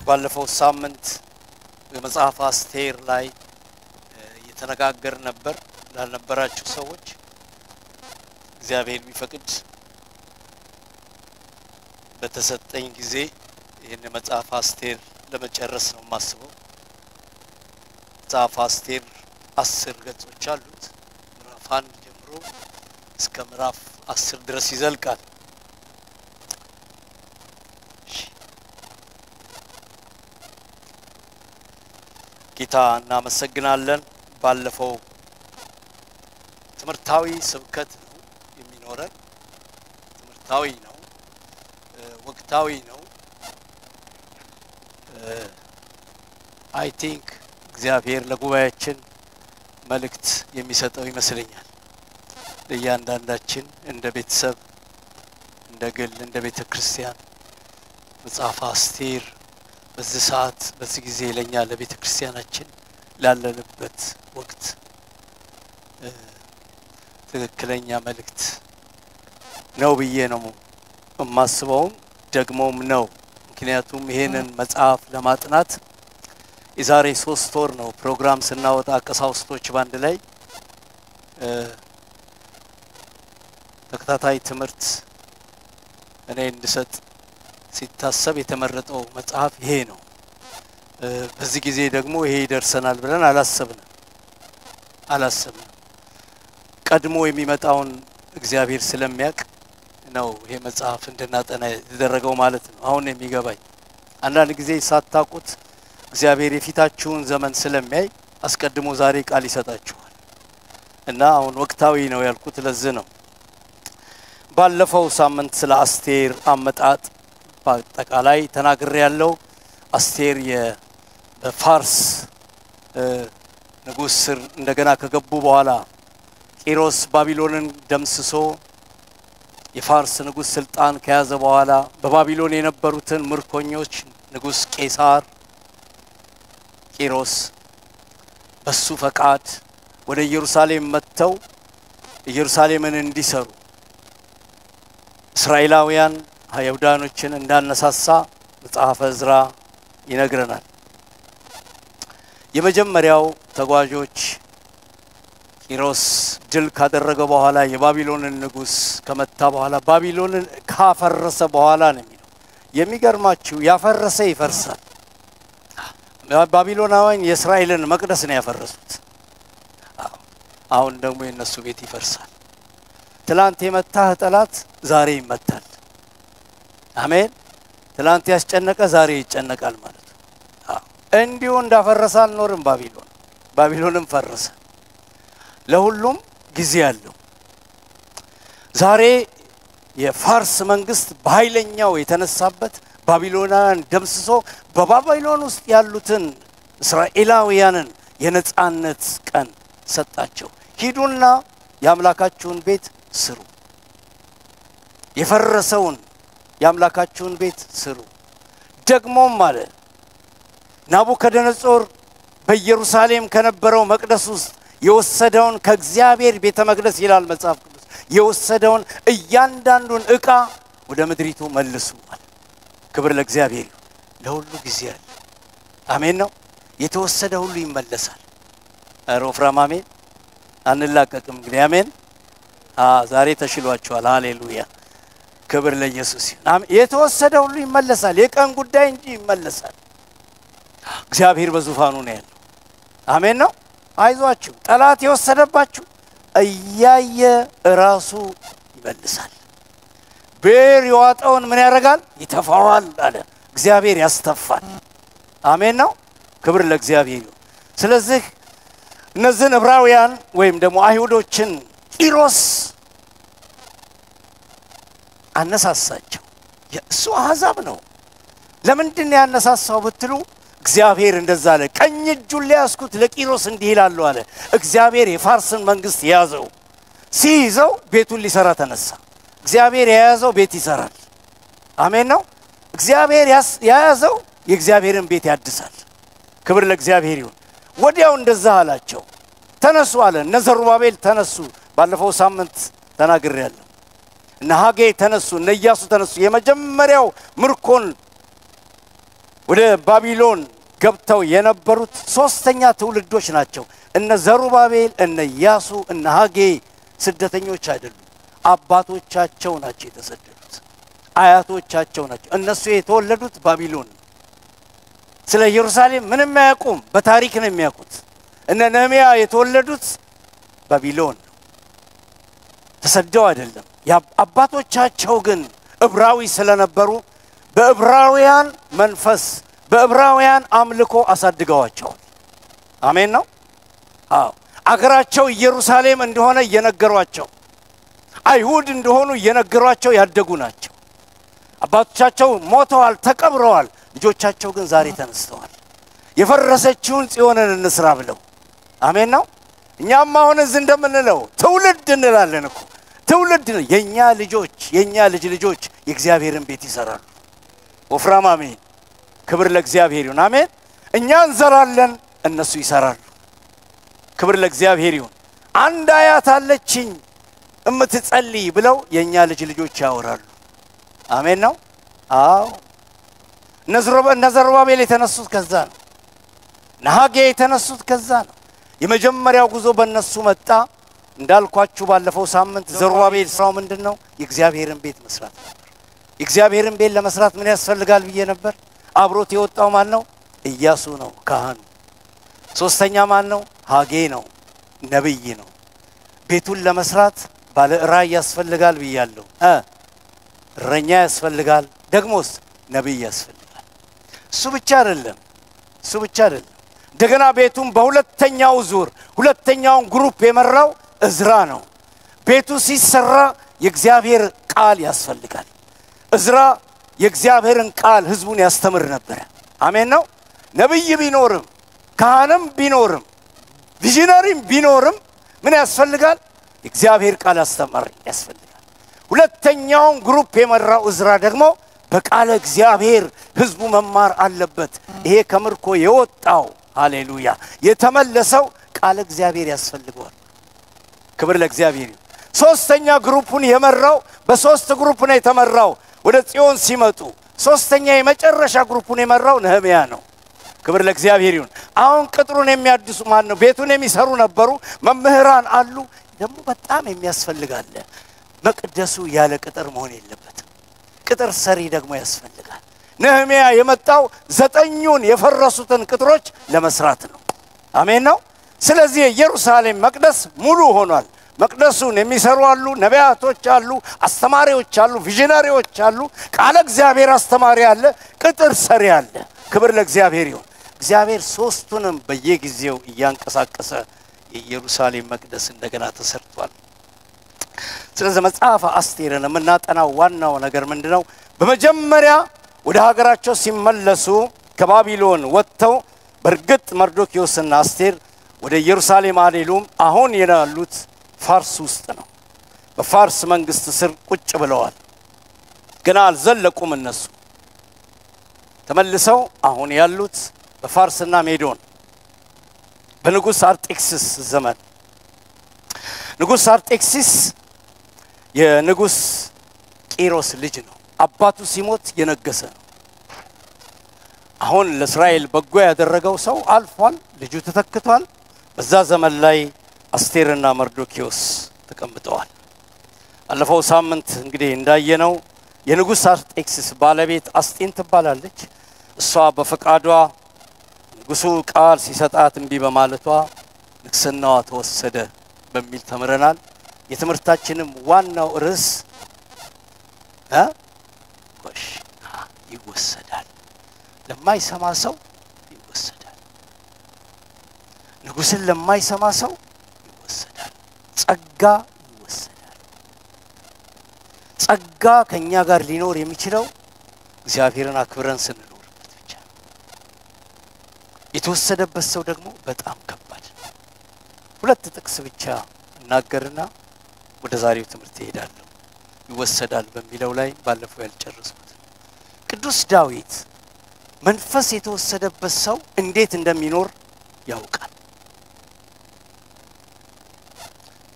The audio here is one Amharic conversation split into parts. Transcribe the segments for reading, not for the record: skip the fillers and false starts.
ባለፈው ሳምንት በመጽሐፍ አስቴር ላይ የተነጋገር ነበር ላልነበራችሁ ሰዎች እግዚአብሔር ቢፈቅድ በተሰጠኝ ጊዜ ይሄን መጽሐፍ አስቴር ለመጨረስ ነው ማስበው መጽሐፍ አስቴር 10 ገጾች አሉት ምዕራፍ 1 ጀምሮ እስከ ምዕራፍ 10 ድረስ ይዘልቃል ጌታ እናመሰግናለን ባለፈው ትምርታዊ ስብከት ነው የሚኖረን ትምርታዊ ነው ወቅታዊ ነው I think እግዚአብሔር ለጉባኤያችን መልእክት የሚሰጠው ይመስለኛል ለእያንዳንዳችን እንደ ቤተሰብ እንደ ግል እንደ ቤተክርስቲያን መጽሐፍ አስቴር በዚህ ሰዓት በዚህ ጊዜ ለኛ ለቤተክርስቲያናችን ላለንበት ወቅት ትክክለኛ መልእክት ነው ብዬ ነው ማስበው ደግሞም ነው ምክንያቱም ይሄንን መጽሐፍ ለማጥናት የዛሬ 3 ወር ነው ፕሮግራም ስናወጣ ቀሳውስቶች ባንድ ላይ ተከታታይ ትምህርት እኔ እንድሰጥ ሲታሰብ የተመረጠው መጽሐፍ ይሄ ነው በዚህ ጊዜ ደግሞ ይሄ ይደርሰናል ብለን አላሰብንም ቀድሞ የሚመጣውን እግዚአብሔር ስለሚያውቅ ነው ይሄ መጽሐፍ እንድናጠና የተደረገው ማለት ነው አሁን የሚገባኝ አንዳንድ ጊዜ ሳታቁት እግዚአብሔር የፊታችሁን ዘመን ስለሚያይ አስቀድሞ ዛሬ ቃል ይሰጣችኋል እና አሁን ወቅታዊ ነው ያልኩት ለዚህ ነው ባለፈው ሳምንት ስለ አስቴር አመጣጥ በአጠቃላይ ተናግሬ ያለው አስቴር በፋርስ ንጉስ ስር እንደገና ከገቡ በኋላ ቂሮስ ባቢሎንን ደምስሶ የፋርስ ንጉስ ስልጣን ከያዘ በኋላ በባቢሎን የነበሩትን ምርኮኞች ንጉስ ቄሳር ቂሮስ በሱ ፈቃድ ወደ ኢየሩሳሌም መጥተው ኢየሩሳሌምን እንዲሰሩ እስራኤላውያን አይሁዳኖችን እንዳነሳሳ መጽሐፈ ዕዝራ ይነግረናል የመጀመሪያው ተጓዦች ቂሮስ ድል ካደረገ በኋላ የባቢሎንን ንጉስ ከመታ በኋላ ባቢሎንን ካፈረሰ በኋላ ነው የሚገርማችሁ ያፈረሰ ይፈርሳል ባቢሎናውያን የእስራኤልን መቅደስ ነው ያፈረሱት አሁን ደግሞ የነሱ ቤት ይፈርሳል ትላንት የመታህ ጠላት ዛሬ ይመታል አሜን ትላንት ያስጨነቀ ዛሬ ይጨነቃል ማለት ነው እንዲሁ እንዳፈረሳል ኖርም ባቢሎንም ፈረሰ ለሁሉም ጊዜ ያለው ዛሬ የፋርስ መንግስት በኃይለኛው የተነሳበት ባቢሎናን ደምስሶ በባቢሎን ውስጥ ያሉትን እስራኤላውያንን የነጻነት ቀን ሰጣቸው ሂዱና ያምላካችሁን ቤት ስሩ የፈረሰውን ያምላካችሁን ቤት ስሩ ደግሞም ማለት ናቡከደነጾር በኢየሩሳሌም ከነበረው መቅደስ ውስጥ የወሰደውን ከእግዚአብሔር ቤተ መቅደስ ይላል መጽሐፍ ቅዱስ የወሰደውን እያንዳንዱን ዕቃ ወደ ምድሪቱ መልሱ ክብር ለእግዚአብሔር ለሁሉ ጊዜ አለ አሜን ነው የተወሰደ ሁሉ ይመለሳል አሮፍራም አሜን አንላቀቅም እንግዲህ አሜን ዛሬ ተሽሏቸዋል ሃሌሉያ ክብር ለኢየሱስ አሜን የተወሰደ ሁሉ ይመለሳል የቀን ጉዳይ እንጂ ይመለሳል እግዚአብሔር በዙፋኑ ነው ያለው አሜን ነው አይዟችሁ ጠላት የወሰደባችሁ እያየ ራሱ ይመልሳል ቤር ይዋጣውን ምን ያረጋል ይተፋዋል አለ እግዚአብሔር ያስተፋል አሜን ነው ክብር ለእግዚአብሔር ስለዚህ እነዚህ ዕብራውያን ወይም ደግሞ አይሁዶችን ቂሮስ አነሳሳቸው የእሱ አሕዛብ ነው ለምንድን ነው ያነሳሳው ብትሉ እግዚአብሔር እንደዛ አለ ቀኝ እጁን ሊያስኩት ለቂሮስ እንዲህ ይላል አለ እግዚአብሔር የፋርስን መንግስት ያዘው ሲይዘው ቤቱን ሊሰራ ተነሳ እግዚአብሔር ያያዘው ቤት ይሰራል አሜን ነው እግዚአብሔር ያያዘው የእግዚአብሔርን ቤት ያድሳል ክብር ለእግዚአብሔር ይሁን ወዲያው እንደዛ አላቸው ተነሱ አለ እነ ዘሩባቤል ተነሱ ባለፈው ሳምንት ተናግሬያለሁ እነ ሐጌ ተነሱ እነ ኢያሱ ተነሱ የመጀመሪያው ምርኮን ወደ ባቢሎን ገብተው የነበሩት ሶስተኛ ትውልዶች ናቸው። እነ ዘሩባቤል እነ ኢያሱ እነ ሐጌ ስደተኞች አይደሉም። አባቶቻቸው ናቸው የተሰደዱት። አያቶቻቸው ናቸው። እነሱ የተወለዱት ባቢሎን። ስለ ኢየሩሳሌም ምንም አያውቁም። በታሪክ ነው የሚያውቁት። እነ ነህምያ የተወለዱት ባቢሎን ተሰደው አይደለም። አባቶቻቸው ግን ዕብራዊ ስለነበሩ በዕብራውያን መንፈስ በዕብራውያን አምልኮ አሳድገዋቸዋል። አሜን ነው። አዎ አገራቸው ኢየሩሳሌም እንደሆነ እየነገሯቸው አይሁድ እንደሆኑ እየነገሯቸው ያደጉ ናቸው። አባቶቻቸው ሞተዋል፣ ተቀብረዋል። ልጆቻቸው ግን ዛሬ ተነስተዋል። የፈረሰችውን ጽዮንን እንስራ ብለው። አሜን ነው። እኛም አሁን እዚህ እንደምንለው ትውልድ እንላለን እኮ ትውልድ የኛ ልጆች የኛ ልጆች የእግዚአብሔርን ቤት ይሰራሉ። ወፍራም አሜን። ክብር ለእግዚአብሔር ይሁን። አሜን። እኛ እንዘራለን፣ እነሱ ይሰራሉ። ክብር ለእግዚአብሔር ይሁን። አንድ አያት አለችኝ እምትጸልይ ብለው የኛ ልጆች ያወራሉ። አሜን ነው። አዎ እነ ዘሩባቤል የተነሱት ከዛ ነው። ሐጌ የተነሱት ከዛ ነው። የመጀመሪያው ጉዞ በእነሱ መጣ። እንዳልኳችሁ ባለፈው ሳምንት ዘሩባቤል ስራው ምንድነው? የእግዚአብሔርን ቤት መስራት ነበር። የእግዚአብሔርን ቤት ለመስራት ምን ያስፈልጋል ብዬ ነበር? አብሮት የወጣው ማን ነው? ኢያሱ ነው፣ ካህኑ። ሶስተኛ ማን ነው? ሐጌ ነው፣ ነብይ ነው። ቤቱን ለመስራት ባለ ራእይ ያስፈልጋል ብያለሁ። እረኛ ያስፈልጋል፣ ደግሞስ ነብይ ያስፈልጋል። እሱ ብቻ አይደለም። እንደገና ቤቱን በሁለተኛው ዙር ሁለተኛውን ግሩፕ የመራው እዝራ ነው። ቤቱ ሲሰራ የእግዚአብሔር ቃል ያስፈልጋል። እዝራ የእግዚአብሔርን ቃል ህዝቡን ያስተምር ነበር። አሜን ነው። ነብይ ቢኖርም ካህንም ቢኖርም ቪዥነሪም ቢኖርም ምን ያስፈልጋል? የእግዚአብሔር ቃል አስተማሪ ያስፈልጋል። ሁለተኛውን ግሩፕ የመራው እዝራ ደግሞ በቃለ እግዚአብሔር ህዝቡ መማር አለበት። ይሄ ከምርኮ የወጣው ሃሌሉያ የተመለሰው ቃለ እግዚአብሔር ያስፈልገዋል። ክብር ለእግዚአብሔር። ሶስተኛ ግሩፑን የመራው በሶስት ግሩፕ ነው የተመራው። ወደ ጽዮን ሲመጡ ሶስተኛ የመጨረሻ ግሩፑን የመራው ነህምያ ነው። ክብር ለእግዚአብሔር ይሁን። አሁን ቅጥሩን የሚያድሱ ማን ነው? ቤቱን የሚሰሩ ነበሩ፣ መምህራን አሉ። ደግሞ በጣም የሚያስፈልጋል። መቅደሱ ያለ ቅጥር መሆን የለበትም። ቅጥር ሰሪ ደግሞ ያስፈልጋል። ነህምያ የመጣው 9ኙን የፈረሱትን ቅጥሮች ለመስራት ነው። አሜን ነው። ስለዚህ ኢየሩሳሌም መቅደስ ሙሉ ሆኗል። መቅደሱን የሚሰሩ አሉ፣ ነቢያቶች አሉ፣ አስተማሪዎች አሉ፣ ቪዥነሪዎች አሉ፣ ቃለ እግዚአብሔር አስተማሪ አለ፣ ቅጥር ሰሪ አለ። ክብር ለእግዚአብሔር ይሁን። እግዚአብሔር ሶስቱንም በየጊዜው እያንቀሳቀሰ የኢየሩሳሌም መቅደስ እንደገና ተሰርቷል። ስለዚህ መጽሐፈ አስቴርን የምናጠናው ዋናው ነገር ምንድነው? በመጀመሪያ ወደ ሀገራቸው ሲመለሱ ከባቢሎን ወጥተው በርግጥ መርዶክዮስና አስቴር ወደ ኢየሩሳሌም አልሄዱም። አሁን ያሉት ፋርስ ውስጥ ነው። በፋርስ መንግስት ስር ቁጭ ብለዋል። ገና አልዘለቁም። እነሱ ተመልሰው አሁን ያሉት በፋርስና ሜዶን በንጉስ አርጤክስስ ዘመን። ንጉስ አርጤክስስ የንጉስ ቂሮስ ልጅ ነው። አባቱ ሲሞት የነገሰ ነው። አሁን ለእስራኤል በጎ ያደረገው ሰው አልፏል፣ ልጁ ተተክቷል። በዛ ዘመን ላይ አስቴርና መርዶክዮስ ተቀምጠዋል። አለፈው ሳምንት እንግዲህ እንዳየነው የንጉስ አርጤክስስ ባለቤት አስጤን ትባላለች። እሷ በፈቃዷ ንጉሱ ቃል ሲሰጣት እንቢ በማለቷ ንግስናዋ ተወሰደ በሚል ተምረናል። የትምህርታችንም ዋናው ርዕስ ይወሰዳል። ለማይሰማ ሰው ይወሰዳል። ንጉስን ለማይሰማ ሰው ይወሰዳል። ጸጋ ይወሰዳል። ጸጋ ከኛ ጋር ሊኖር የሚችለው እግዚአብሔርን አክብረን ስንኖርበት ብቻ። የተወሰደበት ሰው ደግሞ በጣም ከባድ ነው። ሁለት ጥቅስ ብቻ እናገርና ወደ ዛሬው ትምህርት እሄዳለሁ። ይወሰዳል በሚለው ላይ ባለፈው ያልጨረስኩት ቅዱስ ዳዊት መንፈስ የተወሰደበት ሰው እንዴት እንደሚኖር ያውቃል።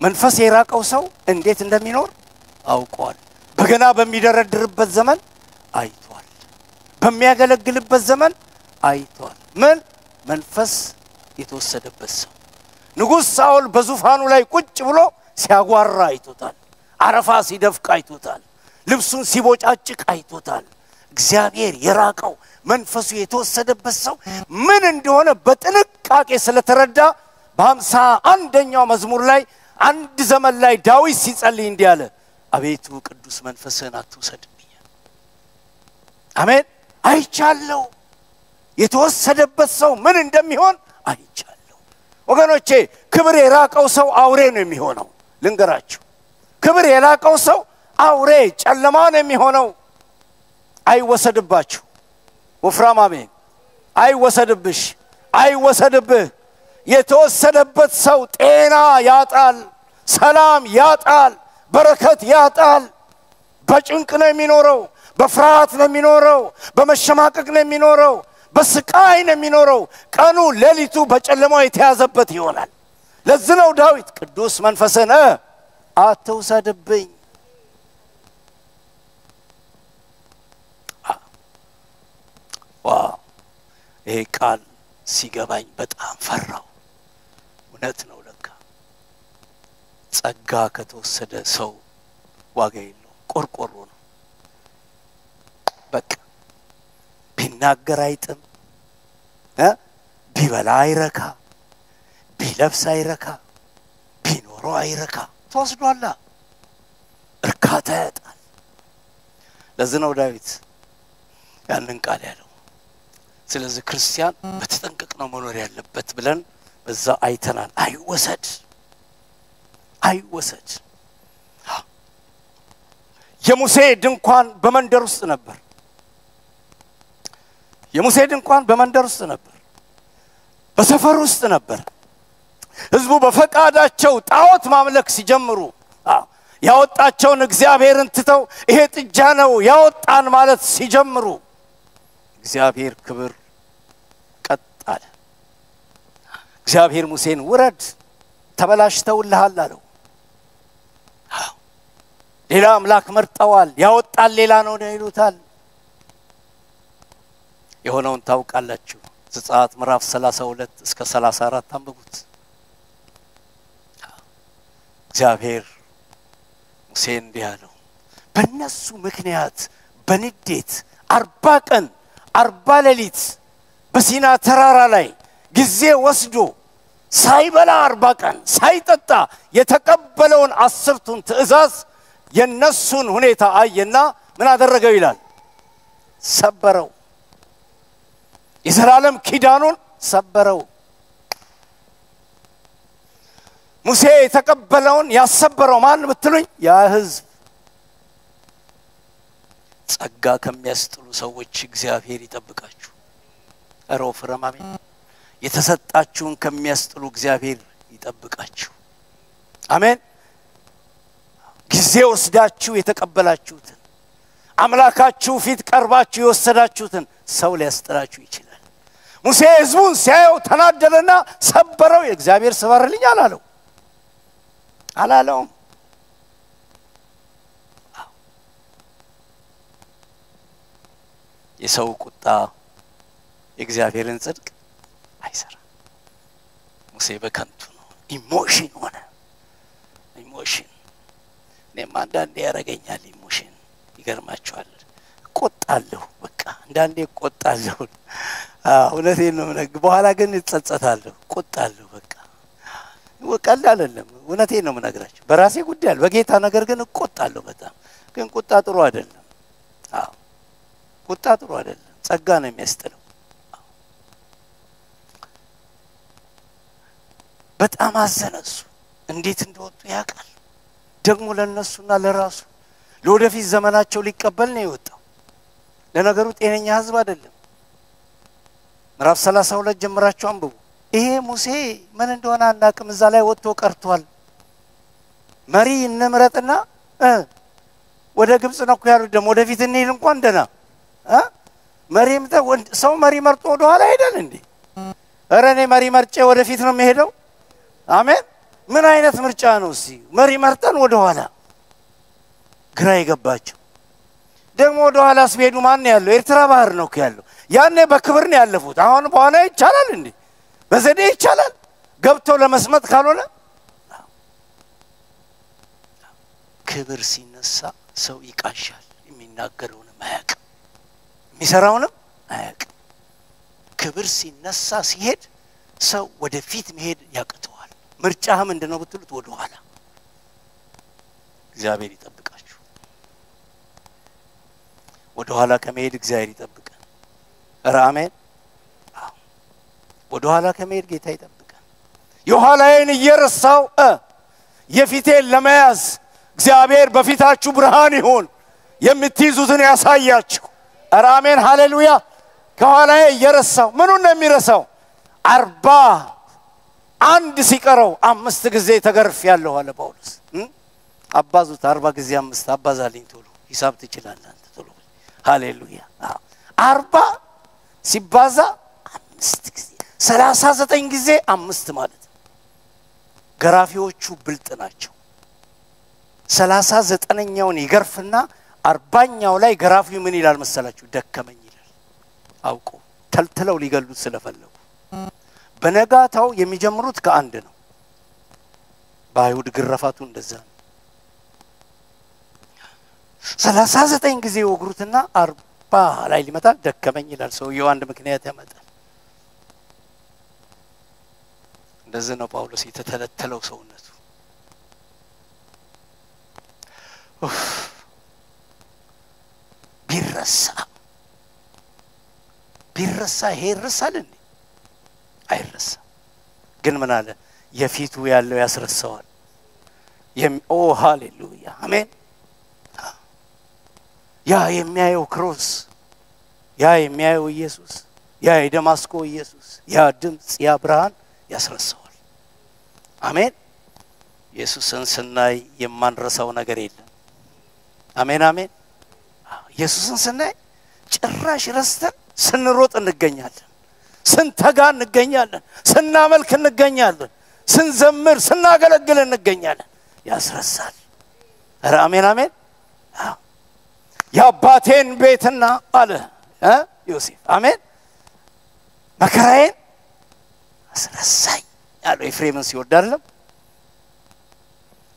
መንፈስ የራቀው ሰው እንዴት እንደሚኖር አውቋል። በገና በሚደረድርበት ዘመን አይቷል። በሚያገለግልበት ዘመን አይቷል ምን መንፈስ የተወሰደበት ሰው ንጉስ ሳኦል በዙፋኑ ላይ ቁጭ ብሎ ሲያጓራ አይቶታል አረፋ ሲደፍቅ አይቶታል ልብሱን ሲቦጫጭቅ አይቶታል እግዚአብሔር የራቀው መንፈሱ የተወሰደበት ሰው ምን እንደሆነ በጥንቃቄ ስለተረዳ በ51ኛው መዝሙር ላይ አንድ ዘመን ላይ ዳዊት ሲጸልይ እንዲህ አለ አቤቱ ቅዱስ መንፈስህን አትውሰድብኝ አሜን አይቻለው የተወሰደበት ሰው ምን እንደሚሆን አይቻለው ወገኖቼ ክብር የራቀው ሰው አውሬ ነው የሚሆነው ልንገራችሁ ክብር የራቀው ሰው አውሬ ጨለማ ነው የሚሆነው አይወሰድባችሁ ወፍራም አሜን አይወሰድብሽ አይወሰድብህ የተወሰደበት ሰው ጤና ያጣል ሰላም ያጣል በረከት ያጣል በጭንቅ ነው የሚኖረው በፍርሃት ነው የሚኖረው በመሸማቀቅ ነው የሚኖረው በስቃይ ነው የሚኖረው ቀኑ ሌሊቱ በጨለማው የተያዘበት ይሆናል ለዚህ ነው ዳዊት ቅዱስ መንፈስህን አትውሰድብኝ ዋው ይሄ ቃል ሲገባኝ በጣም ፈራው እውነት ነው ለካ ጸጋ ከተወሰደ ሰው ዋጋ የለውም ቆርቆሮ ነው በቃ ቢናገር አይጥም ቢበላ አይረካ ቢለብስ አይረካ ቢኖረው አይረካ ተወስዷል እርካታ ያጣል ለዚህ ነው ዳዊት ያንን ቃል ያለው ስለዚህ ክርስቲያን በተጠንቀቅ ነው መኖር ያለበት ብለን በዛ አይተናል አይወሰድ የሙሴ ድንኳን በመንደር ውስጥ ነበር የሙሴ ድንኳን በመንደር ውስጥ ነበር በሰፈር ውስጥ ነበር ህዝቡ በፈቃዳቸው ጣዖት ማምለክ ሲጀምሩ ያወጣቸውን እግዚአብሔርን ትተው ይሄ ጥጃ ነው ያወጣን ማለት ሲጀምሩ እግዚአብሔር ክብር ቀጣለ እግዚአብሔር ሙሴን ውረድ ተበላሽተውልሃል አለው ሌላ አምላክ መርጠዋል ያወጣል ሌላ ነው ይሉታል የሆነውን ታውቃላችሁ ዘጸአት ምዕራፍ 32 እስከ 34 አንብቡት እግዚአብሔር ሙሴን እንዲህ አለው በእነሱ ምክንያት በንዴት 40 ቀን 40 ሌሊት በሲና ተራራ ላይ ጊዜ ወስዶ ሳይበላ 40 ቀን ሳይጠጣ የተቀበለውን 10ቱን ትእዛዝ የነሱን ሁኔታ አየና ምን አደረገው ይላል ሰበረው የዘላለም ኪዳኑን ሰበረው ሙሴ የተቀበለውን ያሰበረው ማን ብትሉኝ ያ ህዝብ ጸጋ ከሚያስጥሉ ሰዎች እግዚአብሔር ይጠብቃችሁ አሮፍራም አሜን የተሰጣችሁን ከሚያስጥሉ እግዚአብሔር ይጠብቃችሁ አሜን ጊዜ ወስዳችሁ የተቀበላችሁትን አምላካችሁ ፊት ቀርባችሁ የወሰዳችሁትን ሰው ሊያስጥላችሁ ይችላል ሙሴ ህዝቡን ሲያየው ተናደደና ሰበረው የእግዚአብሔር ሰበረልኝ አላለውም የሰው ቁጣ የእግዚአብሔርን ጽድቅ አይሰራ ሙሴ በከንቱ ነው ኢሞሽን ሆነ ኢሞሽን ለማንዳንዴ ያረጋኛል ኢሞሽን ይገርማችኋል ቆጣለሁ በቃ አንዳንዴ ቆጣለሁ እውነቴን ነው ምነግ በኋላ ግን እጸጸታለሁ ቆጣለሁ በቃ ወቀል አይደለም እውነቴን ነው ምነግራችሁ በራሴ ጉዳይ በጌታ ነገር ግን ቆጣለሁ በጣም ግን ቁጣ ጥሩ አይደለም ቁጣ ጥሩ አይደለም ጸጋ ነው የሚያስጥለው በጣም አዘነሱ እንዴት እንደወጡ ያቃል ደግሞ ለነሱና ለራሱ ለወደፊት ዘመናቸው ሊቀበል ነው የወጣው ለነገሩ ጤነኛ ህዝብ አይደለም ምዕራፍ 32 ጀምራችሁ አንብቡ ይሄ ሙሴ ምን እንደሆነ አናቅም እዛ ላይ ወጥቶ ቀርቷል መሪ እንምረጥና ወደ ግብጽ ነው ያሉት ደግሞ ወደፊት እንሂድ እንኳን ደና መሪም ሰው መሪ መርጦ ወደ ኋላ ሄደን እንዴ አረኔ መሪ መርጬ ወደፊት ነው የሚሄደው አሜን ምን አይነት ምርጫ ነው እሲ መሪ መርጠን ወደ ኋላ ግራ ይገባቸው ደግሞ ወደ ኋላ ሲሄዱ ማን ያለው ኤርትራ ባህር ነው ያለው ያኔ በክብር ነው ያለፉት አሁን በኋላ ይቻላል እንዴ በዘዴ ይቻላል ገብቶ ለመስመጥ ካልሆነ ክብር ሲነሳ ሰው ይቃሻል የሚናገረውን ማያቅ የሚሰራውን ማያቅ ክብር ሲነሳ ሲሄድ ሰው ወደፊት መሄድ ያቅተዋል ምርጫህ ምንድነው ብትሉት ወደ ኋላ እግዚአብሔር ይጠብቃችሁ ወደ ኋላ ከመሄድ እግዚአብሔር ይጠብቀን አሜን ወደ ኋላ ከመሄድ ጌታ ይጠብቀን የኋላዬን እየረሳው የፊቴን ለመያዝ እግዚአብሔር በፊታችሁ ብርሃን ይሁን የምትይዙትን ያሳያችሁ አሜን ሃሌሉያ ከኋላዬ እየረሳው ምኑን ነው የሚረሳው 41 ሲቀረው 5 ጊዜ ተገርፌያለሁ አለ ጳውሎስ አባዙት 40 ጊዜ 5 አባዛልኝ ቶሎ ሂሳብ ትችላለህ አንተ ቶሎ ሃሌሉያ 40 ሲባዛ 5 ጊዜ 39 ጊዜ 5 ማለት ገራፊዎቹ ብልጥ ናቸው 39ኛውን ይገርፍና 40ኛው ላይ ገራፊው ምን ይላል መሰላችሁ ደከመኝ ይላል አውቆ ተልተለው ሊገሉት ስለፈለጉ በነጋታው የሚጀምሩት ከአንድ ነው ባይሁድ ግረፋቱ እንደዛ 39 ጊዜ ወግሩትና 40 ላይ ሊመጣ ደከመኝ ይላል ሰውየው አንድ ምክንያት ያመጣል እንደዚህ ነው ጳውሎስ የተተለተለው ሰውነቱ ቢረሳ ይሄ ይረሳል እንዴ አይረሳ ግን ምን አለ የፊቱ ያለው ያስረሳዋል ኦ ሃሌሉያ አሜን ያ የሚያየው ክሮስ ያ የሚያየው ኢየሱስ ያ የደማስቆ ኢየሱስ ያ ድምጽ ያ ብርሃን ያስረሳዋል አሜን ኢየሱስን ስናይ የማንረሳው ነገር የለም አሜን አሜን ኢየሱስን ስናይ ጭራሽ ረስተን ስንሮጥ እንገኛለን ስንተጋ እንገኛለን ስናመልክ እንገኛለን ስንዘምር ስናገለግል እንገኛለን ያስረሳል አሜን አሜን ያባቴን ቤትና አለ ዮሴፍ አሜን መከራዬን አስረሳኝ ያለው ኤፍሬምን ሲወድ አይደለም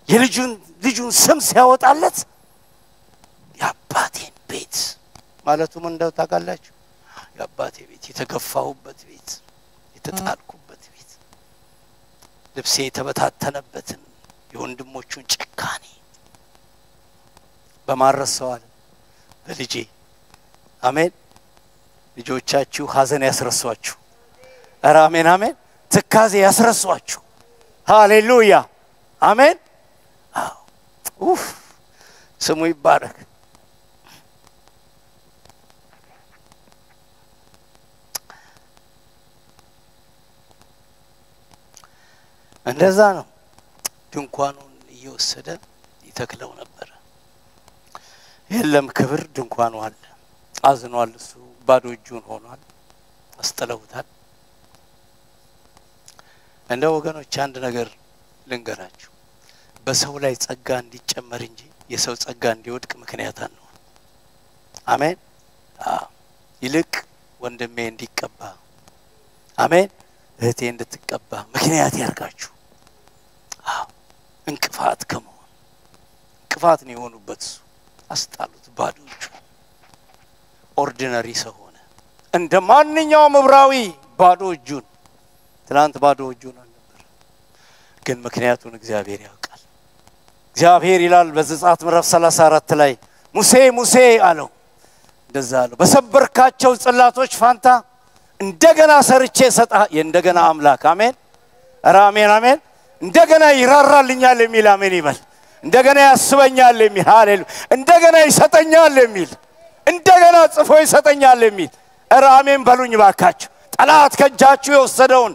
የልጁን ስም ሲያወጣለት ያባቴን ቤት ማለቱ ምን እንደው ታውቃላችሁ ያባቴ ቤት የተገፋውበት ቤት የተጣልኩበት ቤት ልብሴ የተበታተነበትን የወንድሞቹን ጭካኔ በማረሰዋል በልጄ አሜን ልጆቻችሁ ሐዘን ያስረሷችሁ አሜን አሜን ትካዜ ያስረሷችሁ ሃሌሉያ አሜን ስሙ ይባረክ እንደዛ ነው ድንኳኑን እየወሰደ ይተክለው ነበር የለም ክብር ድንኳኑ አለ አዝኗል እሱ ባዶ እጁን ሆኗል አስጠለውታል እንደ ወገኖች አንድ ነገር ልንገራችሁ በሰው ላይ ጸጋ እንዲጨመር እንጂ የሰው ጸጋ እንዲወድቅ ምክንያት ነው አሜን ይልቅ ወንድሜ እንዲቀባ አሜን እህቴ እንድትቀባ ምክንያት ያርጋችሁ እንቅፋት ከመሆን እንቅፋት ነው የሆኑበት አስጣሉት ባዶ እጁ ኦርዲነሪ ሰው ሆነ እንደማንኛውም ዕብራዊ ባዶ እጁን ትናንት ባዶ እጁን ነበር ግን ምክንያቱን እግዚአብሔር ያውቃል እግዚአብሔር ይላል በዘጸአት ምዕራፍ 34 ላይ ሙሴ አለው እንደዛ አለው በሰበርካቸው ጽላቶች ፋንታ እንደገና ሰርቼ ሰጣ የእንደገና አምላክ አሜን አሜን አሜን እንደገና ይራራልኛል የሚል አሜን ይበል እንደገና ያስበኛል የሚል ሃሌሉያ እንደገና ይሰጠኛል የሚል እንደገና ጽፎ ይሰጠኛል የሚል አሜን በሉኝ ባካችሁ ጠላት ከጃችሁ የወሰደውን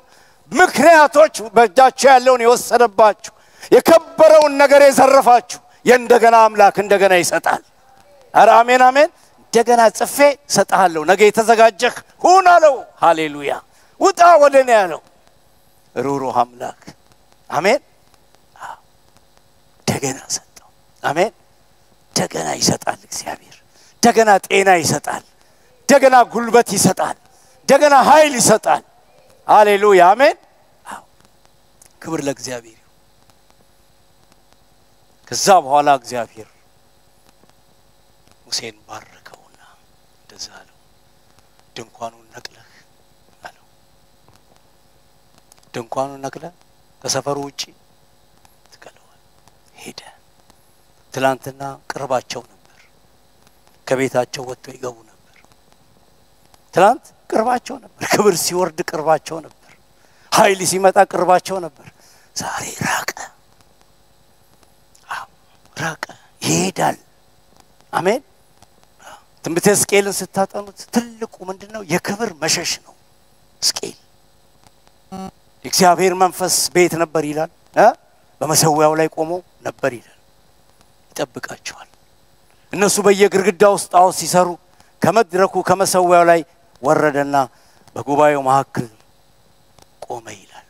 ምክንያቶች በእጃችሁ ያለውን የወሰደባችሁ የከበረውን ነገር የዘረፋችሁ የእንደገና አምላክ እንደገና ይሰጣል አሜን አሜን እንደገና ጽፌ ሰጣለሁ ነገ የተዘጋጀህ ሁን አለው ሃሌሉያ ውጣ ወደኔ ያለው ሩሩህ አምላክ አሜን እንደገና ሰጠው አሜን እንደገና ይሰጣል እግዚአብሔር እንደገና ጤና ይሰጣል እንደገና ጉልበት ይሰጣል እንደገና ኃይል ይሰጣል ሃሌሉያ አሜን ክብር ለእግዚአብሔር ከዛ በኋላ እግዚአብሔር ሙሴን ባረከውና እንደዛ አለው ድንኳኑን ነቅለህ አለው ድንኳኑን ነቅለህ ከሰፈሩ ውጪ ትከለዋል ሄደ ትላንትና ቅርባቸው ነበር ከቤታቸው ወጥተው ይገቡ ነበር ትላንት ቅርባቸው ነበር ክብር ሲወርድ ቅርባቸው ነበር ኃይል ሲመጣ ቅርባቸው ነበር ዛሬ ራቀ ይሄዳል አሜን ትንቢተ ሕዝቅኤልን ስታጠኑት ትልቁ ምንድነው የክብር መሸሽ ነው ሕዝቅኤል እግዚአብሔር መንፈስ ቤት ነበር ይላል በመሰዊያው ላይ ቆሞ ነበር ይላል ይጠብቃቸዋል እነሱ በየግርግዳው ውስጥ ጣዖት ሲሰሩ ከመድረኩ ከመሰዊያው ላይ ወረደና በጉባኤው መካከል ቆመ ይላል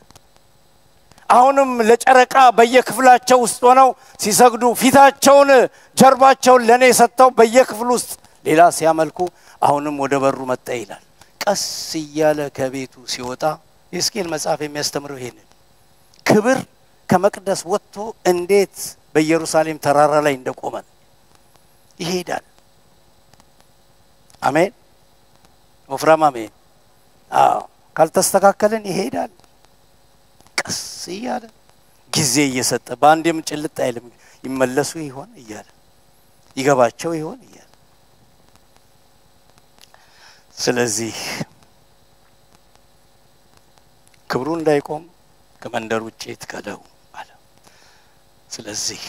አሁንም ለጨረቃ በየክፍላቸው ውስጥ ሆነው ሲሰግዱ ፊታቸውን ጀርባቸውን ለኔ ሰጥተው በየክፍሉ ውስጥ ሌላ ሲያመልኩ አሁንም ወደ በሩ መጣ ይላል ቀስ ይያለ ከቤቱ ሲወጣ የሕዝቅኤል መጽሐፍ የሚያስተምረው ይሄንን ክብር ከመቅደስ ወጥቶ እንዴት በኢየሩሳሌም ተራራ ላይ እንደቆመ ይሄዳል አሜን ወፍራም አሜን ካልተስተካከለን ይሄዳል ቀስ ይያለ ጊዜ እየሰጠ ባንዴም ጭልጥ አይልም ይመለሱ ይሆን ይያለ ይገባቸው ይሆን ይያለ ስለዚህ ክብሩ እንዳይቆም ከመንደር ውጪ ትከለው አለ ስለዚህ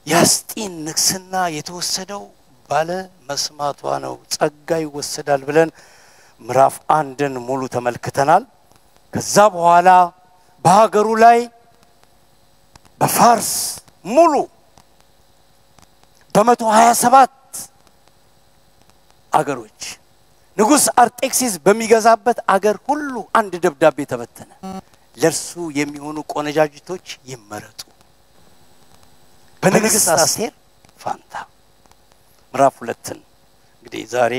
ያስጢን ንግስና የተወሰደው ባለ መስማቷ ነው ጸጋ ይወሰዳል ብለን ምዕራፍ 1ን ሙሉ ተመልክተናል ከዛ በኋላ በሀገሩ ላይ በፋርስ ሙሉ በ127 አገሮች ንጉስ አርጤክሲስ በሚገዛበት አገር ሁሉ አንድ ደብዳቤ ተበተነ ለርሱ የሚሆኑ ቆነጃጅቶች ይመረጡ በንግስት አስቴር ፋንታ ምዕራፍ 2ን እንግዲህ ዛሬ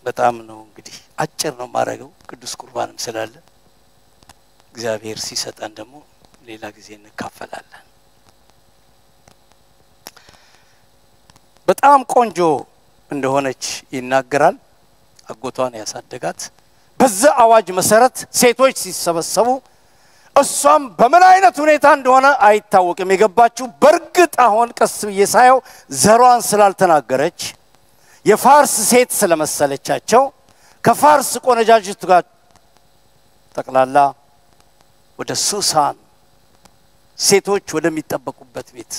በጣም ነው እንግዲህ አጭር ነው ማረገው ቅዱስ ቁርባንም ስላለ እግዚአብሔር ሲሰጠን ደግሞ ሌላ ጊዜ እንካፈላለን በጣም ቆንጆ እንደሆነች ይናገራል አጎቷን ያሳደጋት በዛ አዋጅ መሰረት ሴቶች ሲሰበሰቡ እሷም በምን አይነት ሁኔታ እንደሆነ አይታወቅም የገባችው በርግጥ አሁን ቀስ በየሳየው ዘሯን ስላልተናገረች የፋርስ ሴት ስለመሰለቻቸው ከፋርስ ቆነጃጅት ጋር ተቀላላ ወደ ሱሳን ሴቶች ወደሚጠበቁበት ቤት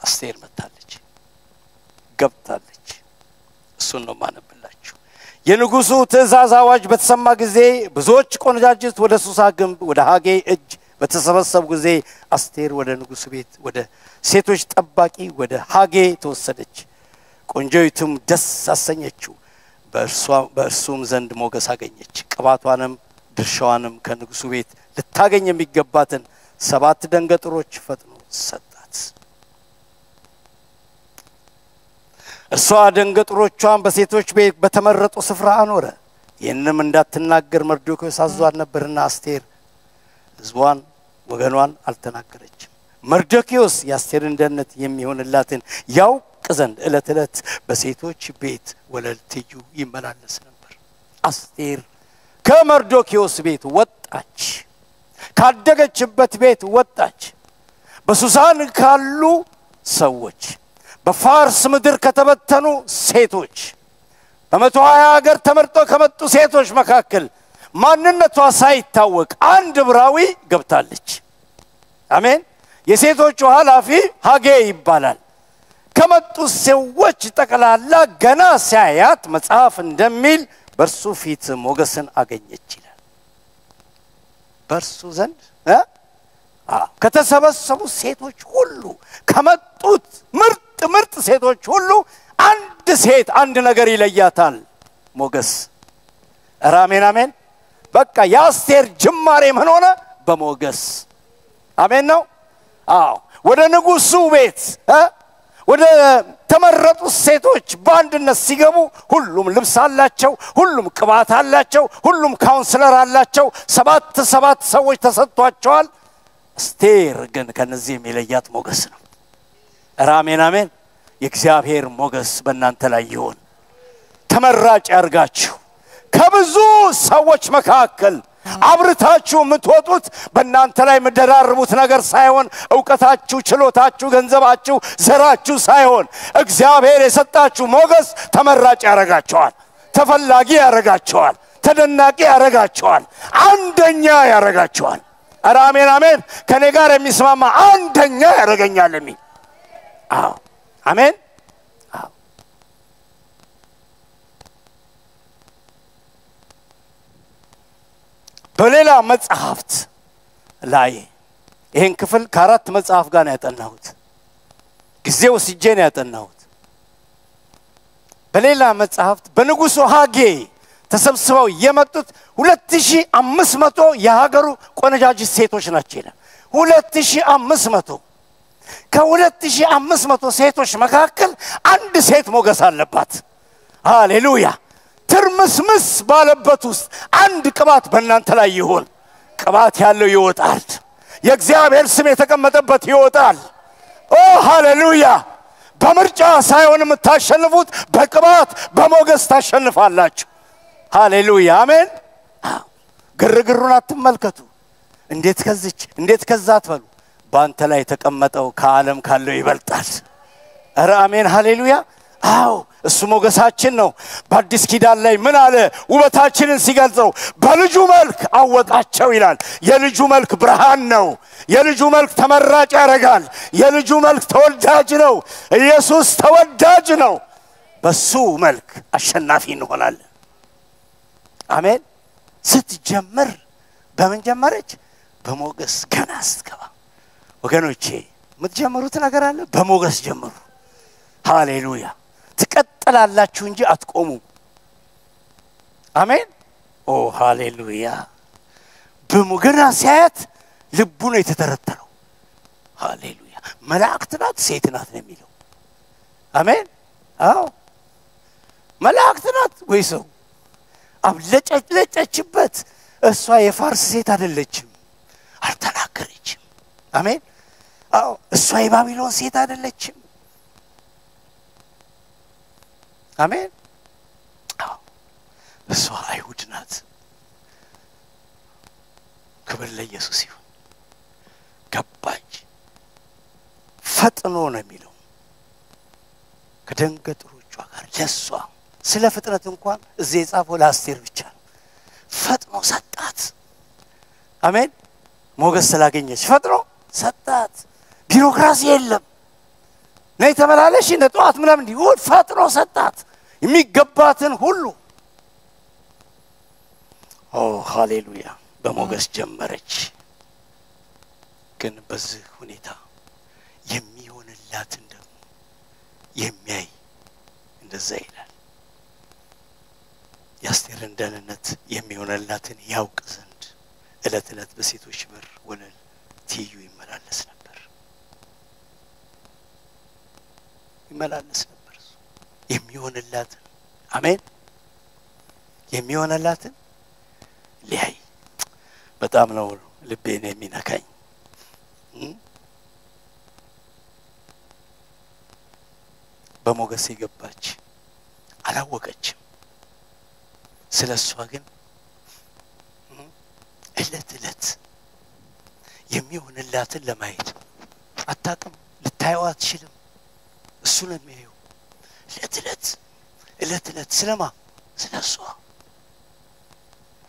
አስቴር መጣለች ገብታለች እሱን ነው ማነብላችሁ የንጉሱ ትእዛዝ አዋጅ በተሰማ ጊዜ ብዙዎች ቆነጃጅት ወደ ሱሳ ግንብ ወደ ሃጌ እጅ በተሰበሰቡ ጊዜ አስቴር ወደ ንጉሱ ቤት ወደ ሴቶች ጠባቂ ወደ ሃጌ ተወሰደች ቆንጆይቱም ደስ አሰኘችው በእርሱም ዘንድ ሞገስ አገኘች ቅባቷንም ድርሻዋንም ከንጉሱ ቤት ልታገኝ የሚገባትን 7 ደንገጥሮች ፈጥኖ ሰጣት እሷ ደንገጥሮቿን በሴቶች ቤት በተመረጡ ስፍራ አኖረ ይህንም እንዳትናገር መርዶክዮስ አዟት ነበርና አስቴር ሕዝቧን ወገኗን አልተናገረችም መርዶክዮስ የአስቴርን ደህንነት የሚሆንላትን ያውቅ ዘንድ ዕለት በሴቶች ቤት ወለል ትዩ ይመላለስ ነበር አስቴር ከመርዶክዮስ ቤት ወጣች ካደገችበት ቤት ወጣች በሱሳን ካሉ ሰዎች በፋርስ ምድር ከተበተኑ ሴቶች በ120 ሀገር ተመርጠው ከመጡ ሴቶች መካከል ማንነቷ ሳይታወቅ አንድ ብራዊ ገብታለች አሜን የሴቶቹ ኃላፊ ሃጌ ይባላል ከመጡ ሰዎች ጠቅላላ ገና ሲያያት መጽሐፍ እንደሚል በርሱ ፊት ሞገስን አገኘች ይላል በርሱ ዘንድ ከተሰበሰቡ ሴቶች ሁሉ ከመጡት ምርጥ ሴቶች ሁሉ አንድ ሴት አንድ ነገር ይለያታል ሞገስ አሜን አሜን በቃ ያስቴር ጅማሬ ምን ሆነ በሞገስ አሜን ነው ወደ ንጉሱ ቤት ወደ ተመረጡ ሴቶች ባንድነት ሲገቡ ሁሉም ልብስ አላቸው ሁሉም ቅባት አላቸው ሁሉም ካውንስለር አላቸው ሰባት ሰዎች ተሰጥቷቸዋል አስቴር ግን ከነዚህ የሚለያት ሞገስ ነው አሜን አሜን የእግዚአብሔር ሞገስ በእናንተ ላይ ይሁን ተመራጭ ያርጋችሁ ከብዙ ሰዎች መካከል አብርታችሁ ምትወጡት በእናንተ ላይ መደራርቡት ነገር ሳይሆን ዕውቀታችሁ ችሎታችሁ ገንዘባችሁ ዘራችሁ ሳይሆን እግዚአብሔር የሰጣችሁ ሞገስ ተመራጭ ያረጋችኋል ተፈላጊ ያረጋችኋል ተደናቂ ያረጋችኋል አንደኛ ያረጋችኋል አሜን አሜን ከኔ ጋር የሚስማማ አንደኛ ያረጋኛል የሚል አሜን በሌላ መጽሐፍት ላይ ይሄን ክፍል ከአራት መጽሐፍ ጋር ነው ያጠናሁት ጊዜው ሲጀን ያጠናሁት በሌላ መጽሐፍት በንጉሱ ሐጌ ተሰብስበው የመጡት 2500 የሀገሩ ቆነጃጅት ሴቶች ናቸው ይላል 2500 ከ2500 ሴቶች መካከል አንድ ሴት ሞገስ አለባት ሃሌሉያ ትርምስምስ ባለበት ውስጥ አንድ ቅባት በእናንተ ላይ ይሁን ቅባት ያለው ይወጣል የእግዚአብሔር ስም የተቀመጠበት ይወጣል ኦ ሃሌሉያ በምርጫ ሳይሆን የምታሸንፉት በቅባት በሞገስ ታሸንፋላችሁ ሃሌሉያ አሜን ግርግሩን አትመልከቱ እንዴት ከዛ አትበሉ በአንተ ላይ የተቀመጠው ከዓለም ካለው ይበልጣል አሜን ሃሌሉያ አው እሱ ሞገሳችን ነው በአዲስ ኪዳን ላይ ምን አለ ውበታችንን ሲገልጸው በልጁ መልክ አወጣቸው ይላል የልጁ መልክ ብርሃን ነው የልጁ መልክ ተመራጭ ያረጋል የልጁ መልክ ተወዳጅ ነው ኢየሱስ ተወዳጅ ነው በሱ መልክ አሸናፊ እንሆናለን አሜን ስትጀምር በምን ጀመረች በሞገስ ገና ስትገባ ወገኖቼ ምትጀምሩት ነገር አለ በሞገስ ጀምሩ ሃሌሉያ ትቀጥላላችሁ እንጂ አትቆሙ አሜን ኦ ሃሌሉያ በሞገና ሲያት ልቡ ነው የተተረተረው ሃሌሉያ መላእክት ናት ሴት ናት ነው የሚለው አሜን አዎ መላእክት ናት ወይ ሰው አብለጨለጨችበት እሷ የፋርስ ሴት አይደለችም አልተናገረችም አሜን አዎ እሷ የባቢሎን ሴት አይደለችም አሜን እሷ አይሁድ ናት ክብር ለኢየሱስ ይሁን ገባች ፈጥኖ ነው የሚለው ከደንገጥሮቿ ጋር ለሷ ስለ ፍጥነት እንኳን እዚህ የጻፈው ለአስቴር ብቻ ፈጥኖ ሰጣት አሜን ሞገስ ስላገኘች ፈጥኖ ሰጣት ቢሮክራሲ የለም ነይ ተመላለሽ ነጧት ምናምን ይሁን ፈጥኖ ሰጣት የሚገባትን ሁሉ ኦ ሃሌሉያ በሞገስ ጀመረች ግን በዚህ ሁኔታ የሚሆንላትን ደግሞ የሚያይ እንደዛ ይላል ያስቴርን ደህንነት የሚሆንላትን ያውቅ ዘንድ እለት በሴቶች በር ወለል ትይዩ ይመላለስ ነበር የሚሆንላትን አሜን የሚሆንላትን ሊያይ በጣም ነው ልቤን የሚነካኝ በሞገስ የገባች አላወቀችም ስለሷ ግን እለት የሚሆንላትን ለማየት አታውቅም ልታየው አትችልም እሱ ነው የሚያየው እለት ስለማ ስለሷ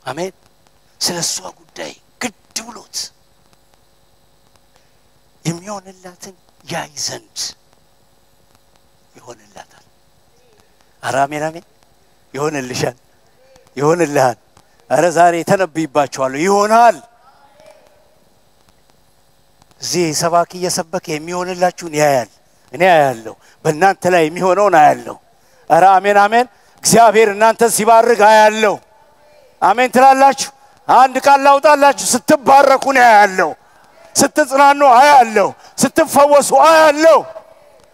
አሜን ስለሷ ጉዳይ ግድ ብሎት የሚሆንላትን ያይ ዘንድ ይሆንላታል አራሜን አሜን ይሆንልሃል አረ ዛሬ ተነብይባችኋለሁ ይሆናል እዚህ ሰባኪ እየሰበከ የሚሆንላችሁን ያያል እኔ አያለሁ በእናንተ ላይ የሚሆነውን አያለሁ አረ አሜን አሜን እግዚአብሔር እናንተ ሲባርክ አያለሁ አሜን ትላላችሁ አንድ ቃል ላውጣላችሁ ስትባረኩ ነው አያለሁ ስትጽናኑ አያለሁ ስትፈወሱ አያለሁ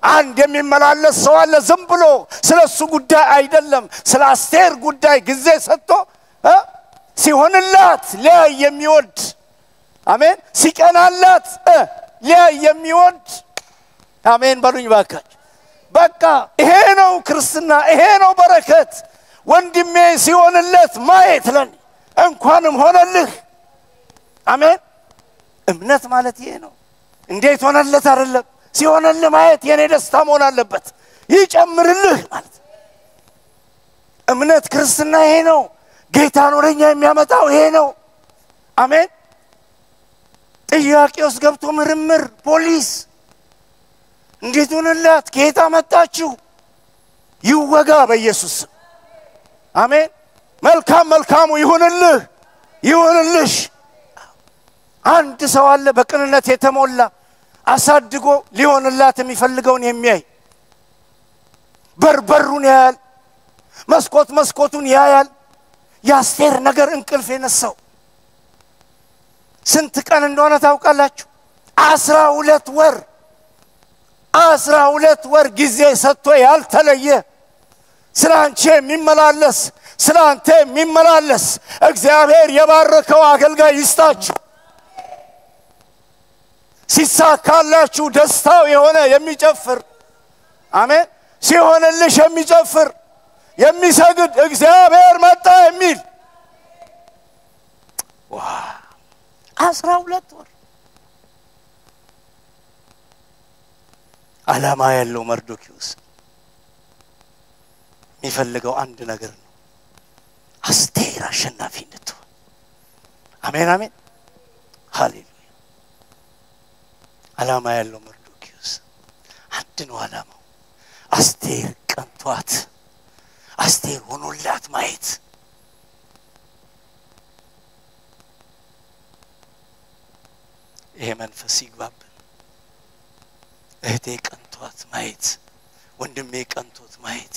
አንድ የሚመላለስ ሰው አለ ዝም ብሎ ስለሱ ጉዳይ አይደለም ስለ አስቴር ጉዳይ ጊዜ ሰጥቶ ሲሆንላት ሊያ የሚወድ አሜን ሲቀናላት ሊያ የሚወድ አሜን በሉኝ ባካችሁ በቃ ይሄ ነው ክርስትና ይሄ ነው በረከት ወንድሜ ሲሆንለት ማየት ለኔ እንኳንም ሆነልህ አሜን እምነት ማለት ይሄ ነው እንዴት ሆነለት አይደለም ሲሆንልህ ማየት የኔ ደስታ መሆን አለበት ይጨምርልህ ማለት እምነት ክርስትና ይሄ ነው ጌታን ወደኛ የሚያመጣው ይሄ ነው አሜን ጥያቄ ውስጥ ገብቶ ምርምር ፖሊስ እንዴት ሆነላት ጌታ መጣችሁ ይወጋ በኢየሱስ አሜን መልካሙ ይሁንልሽ አንድ ሰው አለ በቅንነት የተሞላ አሳድጎ ሊሆንላት የሚፈልገውን የሚያይ በርበሩን ያያል መስኮቱን ያያል ያስቴር ነገር እንቅልፍ የነሳው ስንት ቀን እንደሆነ ታውቃላችሁ 12 ወር ጊዜ ሰጥቶ ያልተለየ ስላንቺ የሚመላለስ እግዚአብሔር የባረከው አገልጋይ ይስጣችሁ ሲሳካላችሁ ደስታው የሆነ የሚጨፍር አሜን ሲሆንልሽ የሚጨፍር የሚሰግድ እግዚአብሔር መጣ የሚል 12 ወር ዓላማ ያለው መርዶክዮስ የሚፈልገው አንድ ነገር ነው አስቴር አሸናፊ እንድትሆን አሜን ሃሌሉያ ዓላማ ያለው መርዶክዮስ አንድ ነው ዓላማው አስቴር ቀንቷት አስቴር ሆኖላት ማየት ይሄ መንፈስ ይግባብን እህቴ ቀንቷት ማየት ወንድሜ ቀንቶት ማየት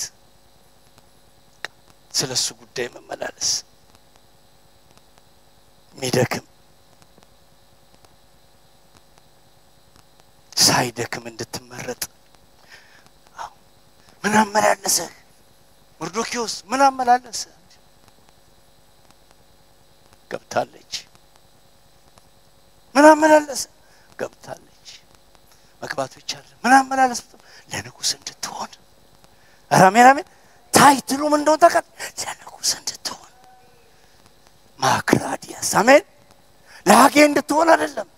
ስለሱ ጉዳይ መመላለስ ሚደክም ሳይደክም እንድትመረጥ ምን አመላለሰ መርዶክዮስ ምን አመላለሰ ገብታለች ምን አመላለሰ ገብታለች መግባቱ ይቻላል ምን አመላለሰ ለንጉስ እንድትሆን አሜን ታይትሉ ምን እንደሆነ ታውቃለህ ለንጉስ እንድትሆን ማክራዲያስ አሜን ለሃጌ እንድትሆን አይደለም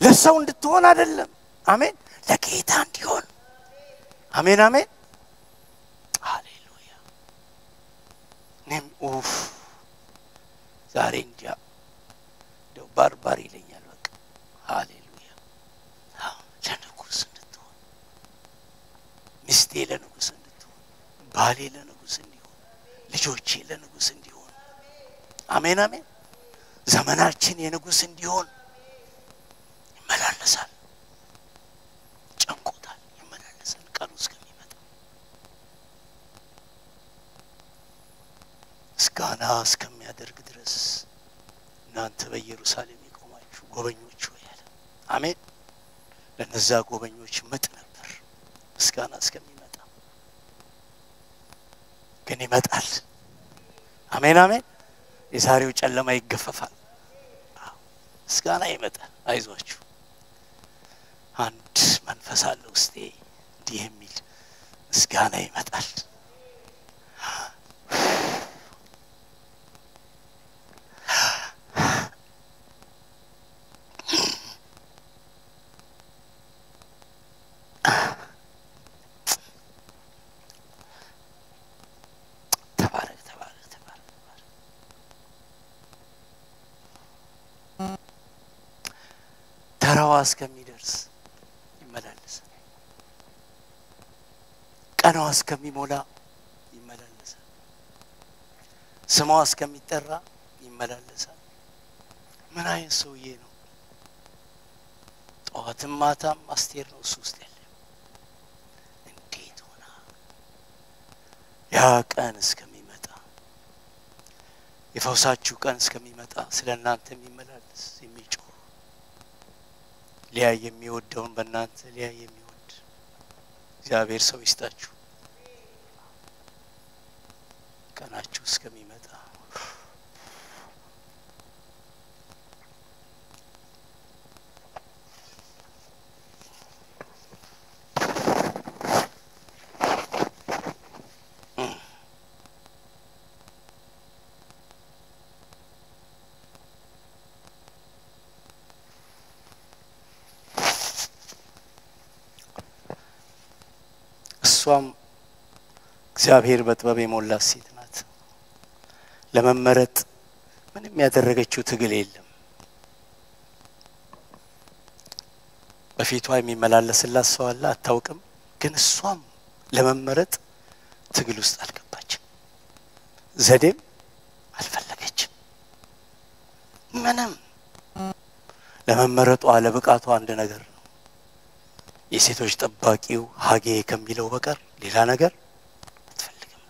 ለሰው እንድትሆን አይደለም አሜን ለጌታ እንዲሆን አሜን ሃሌሉያ ኡፍ ዛሬ እንጃ ደው ባርባር ይለኛል በቃ ሃሌሉያ ለንጉስ እንድትሆን ሚስቴ ለንጉስ እንድትሆን ባሌ ለንጉስ እንዲሆን ልጆቼ ለንጉስ እንዲሆን አሜን ዘመናችን የንጉስ እንዲሆን ይመላለሳል ጨንቆታል ይመላለሳል ቀኑ እስከሚመጣ እስካና እስከሚያደርግ ድረስ እናንተ በኢየሩሳሌም ይቆማችሁ ጎበኞች ሆይ አለ አሜን ለነዛ ጎበኞች ምጥ ነበር እስካና እስከሚመጣ ግን ይመጣል አሜን የዛሬው ጨለማ ይገፈፋል እስካና ይመጣል አይዟችሁ አንድ መንፈስ አለ ውስጤ እንዲህ የሚል ምስጋና ይመጣል ተራዋ እስከሚደርስ ይመላለሳል ቀኗ እስከሚሞላ ይመላለሳል ስሟ እስከሚጠራ ይመላለሳል ምን አይነት ሰውዬ ነው ጠዋትም ማታም አስቴር ነው እሱ ውስጥ ያለ እንዴት ሆና ያ ቀን እስከሚመጣ የፈውሳችሁ ቀን እስከሚመጣ ስለናንተ የሚመላለስ የሚጮህ ሊያ የሚወደውን በእናንተ ሊያ የሚወድ እግዚአብሔር ሰው ይስጣችሁ ቀናችሁ እስከሚመጣ እሷም እግዚአብሔር በጥበብ የሞላት ሴት ናት ለመመረጥ ምንም ያደረገችው ትግል የለም በፊቷ የሚመላለስላት ሰው አለ አታውቅም ግን እሷም ለመመረጥ ትግል ውስጥ አልገባችም ዘዴም አልፈለገችም ምንም ለመመረጧ ለብቃቷ አንድ ነገር ነው የሴቶች ጠባቂው ሀጌ ከሚለው በቀር ሌላ ነገር አትፈልግም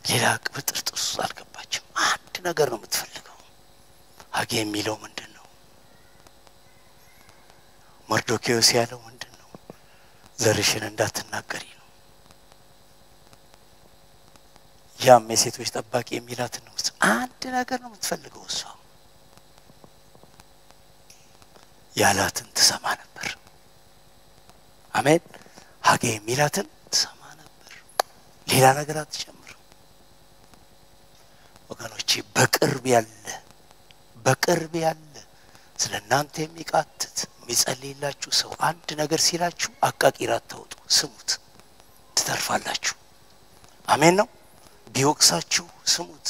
ሌላ ቅብጥርጥስ አልገባችም አንድ ነገር ነው የምትፈልገው ሀጌ የሚለው ምንድነው መርዶክዮስ ያለው ምንድነው ዘርሽን እንዳትናገሪ ነው ያም የሴቶች ጠባቂ የሚላት ነው አንድ ነገር ነው የምትፈልገው እሷ ያላትን ትሰማ ነበር አሜን ሀጌ የሚላትን ትሰማ ነበር ሌላ ነገር አትጨምርም ወገኖቼ በቅርብ ያለ ስለናንተ የሚቃትት የሚጸልይላችሁ ሰው አንድ ነገር ሲላችሁ አቃቂራት ተውጡ ስሙት ትተርፋላችሁ አሜን ነው ቢወቅሳችሁ ስሙት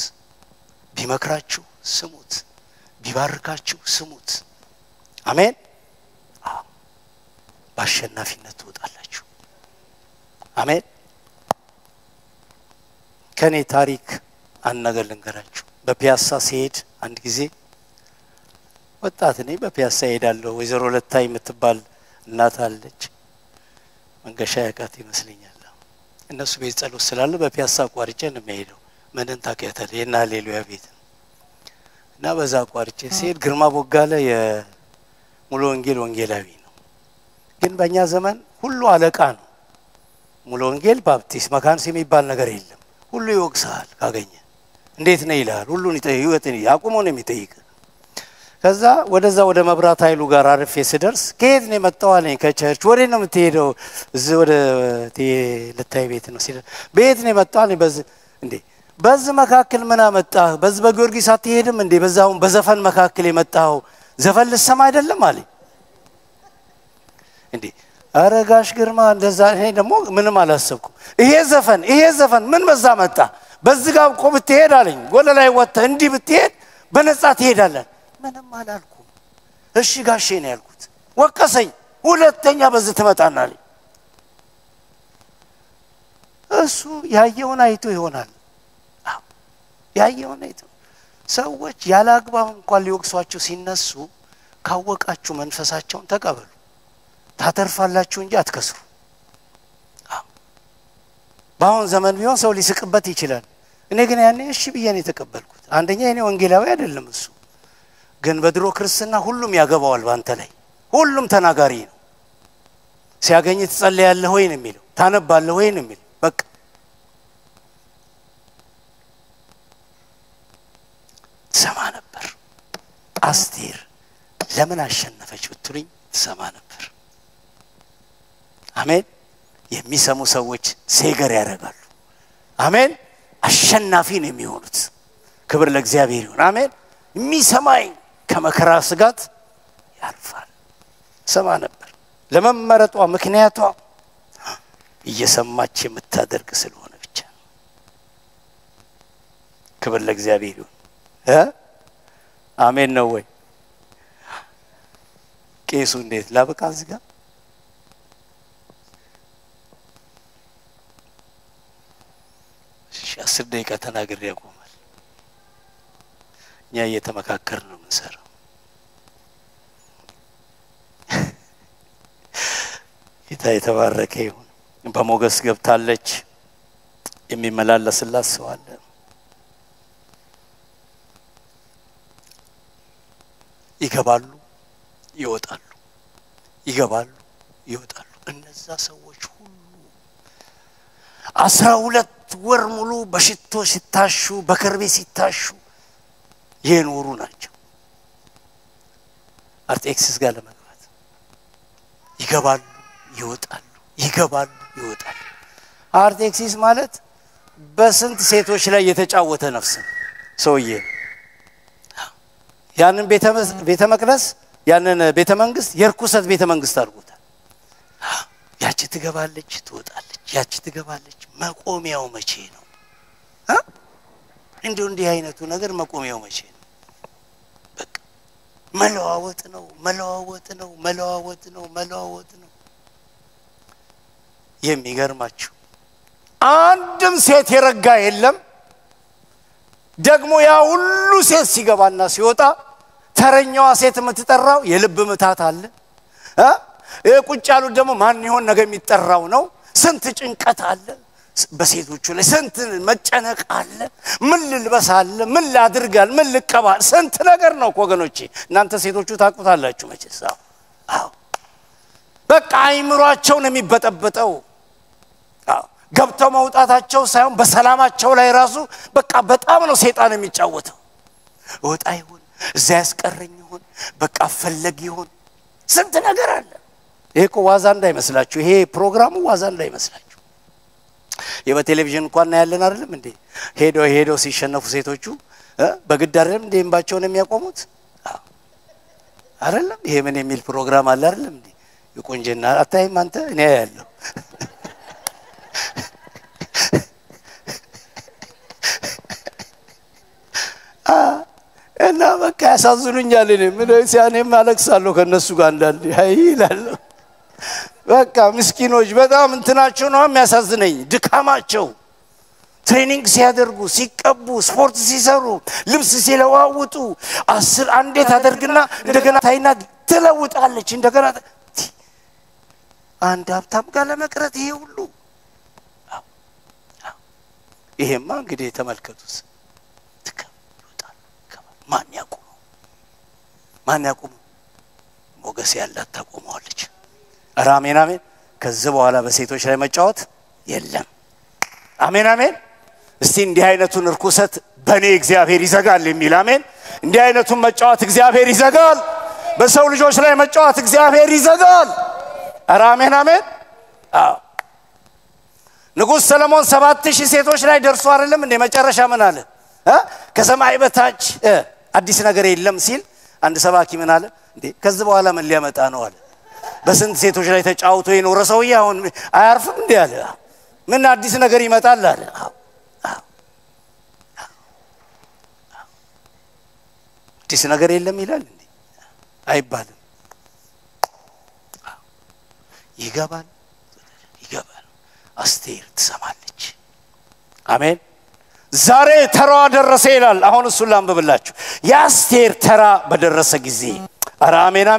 ቢመክራችሁ ስሙት ቢባርካችሁ ስሙት አሜን ባሸናፊነት ትወጣላችሁ አሜን ከኔ ታሪክ አንድ ነገር ልንገራችሁ በፒያሳ ሲሄድ አንድ ጊዜ ወጣት ነኝ በፒያሳ ሄዳለሁ ወይዘሮ ለታይ የምትባል እናት አለች መንገሻ ያቃት ይመስለኛል እነሱ ቤት ጸሎት ስላለ በፒያሳ አቋርጬ ነው የምሄደው ምንን ታውቂያታለህ የና ሃሌሉያ ቤት እና በዛ አቋርጬ ሲሄድ ግርማ ቦጋለ ሙሉ ወንጌል ወንጌላዊ ነው ግን በእኛ ዘመን ሁሉ አለቃ ነው ሙሉ ወንጌል ባፕቲስት መካንስ የሚባል ነገር የለም ሁሉ ይወቅሳል ካገኘ እንዴት ነው ይላል ሁሉን ይጠይቁት ያቆመው ነው የሚጠይቅ ከዛ ወደ መብራት ኃይሉ ጋር አርፌ ስደርስ ከየት ነው የመጣው አለኝ ከቸርች ወዴት ነው የምትሄደው እዚህ ወደ ለታይ ቤት ነው ሲል ቤት ነው የመጣው አለኝ በዚህ መካከል ምን አመጣ በዚህ በጊዮርጊስ አትሄድም እንዴ በዛውን በዘፈን መካከል የመጣው ዘፈን ልሰማ አይደለም አለኝ አረጋሽ ግርማ እንደዛ እኔ ደግሞ ምንም አላሰብኩም ይሄ ዘፈን ምን በዛ መጣ በዚህ ጋር ቆም ትሄድ አለኝ ወለ ላይ ወጣ እንዲህ ብትሄድ በነጻ ትሄዳለህ ምንም አላልኩም እሺ ጋሼ ነው ያልኩት ወቀሰኝ ሁለተኛ በዚህ ትመጣና አለኝ እሱ ያየውን አይቶ ይሆናል ያየውን አይቶ ሰዎች ያላግባብ እንኳን ሊወቅሷችሁ ሲነሱ ካወቃችሁ መንፈሳቸውን ተቀበሉ ታተርፋላችሁ እንጂ አትከስሩ ባሁን ዘመን ቢሆን ሰው ሊስቅበት ይችላል እኔ ግን ያኔ እሺ ብዬ ተቀበልኩት አንደኛ እኔ ወንጌላዊ አይደለም እሱ ግን በድሮ ክርስትና ሁሉም ያገባዋል ባንተ ላይ ሁሉም ተናጋሪ ነው ሲያገኝ ትጸልያለህ ወይ ነው የሚለው ታነባለህ ወይ ነው የሚለው በቃ ሰማ ነበር አስቴር ለምን አሸነፈች ብትሉኝ ሰማ ነበር አሜን የሚሰሙ ሰዎች ሴገር ያደርጋሉ አሜን አሸናፊ ነው የሚሆኑት ክብር ለእግዚአብሔር ይሁን አሜን የሚሰማኝ ከመከራ ስጋት ያርፋል ሰማ ነበር ለመመረጧ ምክንያቷ እየሰማች የምታደርግ ስለሆነ ብቻ ክብር ለእግዚአብሔር ይሁን አሜን ነው ወይ ቄሱ እንዴት ላበቃ እዚህ ጋር አስር ደቂቃ ተናግሬ ያቆማል እኛ እየተመካከርን ነው የምንሰራው ጌታ የተባረከ ይሁን በሞገስ ገብታለች የሚመላለስላት ሰው አለ ይገባሉ ይወጣሉ እነዛ ሰዎች ሁሉ 12 ወር ሙሉ በሽቶ ሲታሹ በከርቤ ሲታሹ የኖሩ ናቸው አርጤክስስ ጋር ለመግባት ይገባሉ ይወጣሉ አርጤክስስ ማለት በስንት ሴቶች ላይ የተጫወተ ነፍስ ሰውዬ ያንን ቤተ መቅደስ ያንን ቤተ መንግስት የርኩሰት ቤተ መንግስት አድርጎታል ያቺ ትገባለች ትወጣለች መቆሚያው መቼ ነው እንዲህ አይነቱ ነገር መቆሚያው መቼ ነው በቃ መለዋወጥ ነው የሚገርማችሁ አንድም ሴት የረጋ የለም ደግሞ ያ ሁሉ ሴት ሲገባና ሲወጣ ተረኛዋ ሴት የምትጠራው የልብ ምታት አለ ቁጭ ያሉት ደግሞ ማን ይሆን ነገ የሚጠራው ነው ስንት ጭንቀት አለ በሴቶቹ ላይ ስንት መጨነቅ አለ ምን ልልበስ አለ ምን ላድርጋል ምን ልቀባል ስንት ነገር ነው ወገኖቼ እናንተ ሴቶቹ ታቁታላችሁ መቼስ አዎ በቃ አይምሯቸው ነው የሚበጠበጠው ገብተው መውጣታቸው ሳይሆን በሰላማቸው ላይ ራሱ በቃ በጣም ነው ሰይጣን የሚጫወተው ወጣ ይሁን እዛ ያስቀረኝ ይሁን በቃ ፈለግ ይሁን ስንት ነገር አለ ይሄ ዋዛ እንዳይመስላችሁ ይሄ ፕሮግራሙ ዋዛ እንዳይመስላችሁ የበቴሌቪዥን እንኳን ያለን አይደለም እንዴ ሄዶ ሲሸነፉ ሴቶቹ በግድ አይደለም እንዴ እንባቸውን የሚያቆሙት አይደለም ይሄ ምን የሚል ፕሮግራም አለ አይደለም እንዴ የቆንጀና አታይም አንተ እኔ ያያለሁ እና በቃ ያሳዝኑኛል እኔ ምን ሲያኔም አለቅሳለሁ ከነሱ ጋር እንዳል ይላል በቃ ምስኪኖች በጣም እንትናቸው ነው የሚያሳዝነኝ ድካማቸው ትሬኒንግ ሲያደርጉ ሲቀቡ ስፖርት ሲሰሩ ልብስ ሲለዋውጡ 10 አንዴ ታደርግና እንደገና ታይና ትለውጣለች እንደገና አንድ ሀብታም ጋር ለመቅረት ይሄ ሁሉ ይሄማ እንግዲህ ተመልከቱስ ማን ያቆሙ ሞገስ ያላት ታቆማለች አሜን ከዚህ በኋላ በሴቶች ላይ መጫወት የለም አሜን እስቲ እንዲህ አይነቱን ርኩሰት በኔ እግዚአብሔር ይዘጋል የሚል አሜን እንዲህ አይነቱን መጫወት እግዚአብሔር ይዘጋል በሰው ልጆች ላይ መጫወት እግዚአብሔር ይዘጋል አሜን ንጉስ ሰለሞን 7000 ሴቶች ላይ ደርሶ አይደለም እንደ መጨረሻ ምን አለ ከሰማይ በታች አዲስ ነገር የለም ሲል አንድ ሰባኪ ምን አለ እንዴ ከዚህ በኋላ ምን ሊያመጣ ነው አለ በስንት ሴቶች ላይ ተጫውቶ የኖረ ሰውዬ አሁን አያርፍም እንዴ አለ ምን አዲስ ነገር ይመጣል አለ አዲስ ነገር የለም ይላል እንዴ አይባልም ይገባል አስቴር ትሰማለች አሜን ዛሬ ተራዋ ደረሰ ይላል አሁን እሱ ላንብብላችሁ ያስቴር ተራ በደረሰ ጊዜ አሜን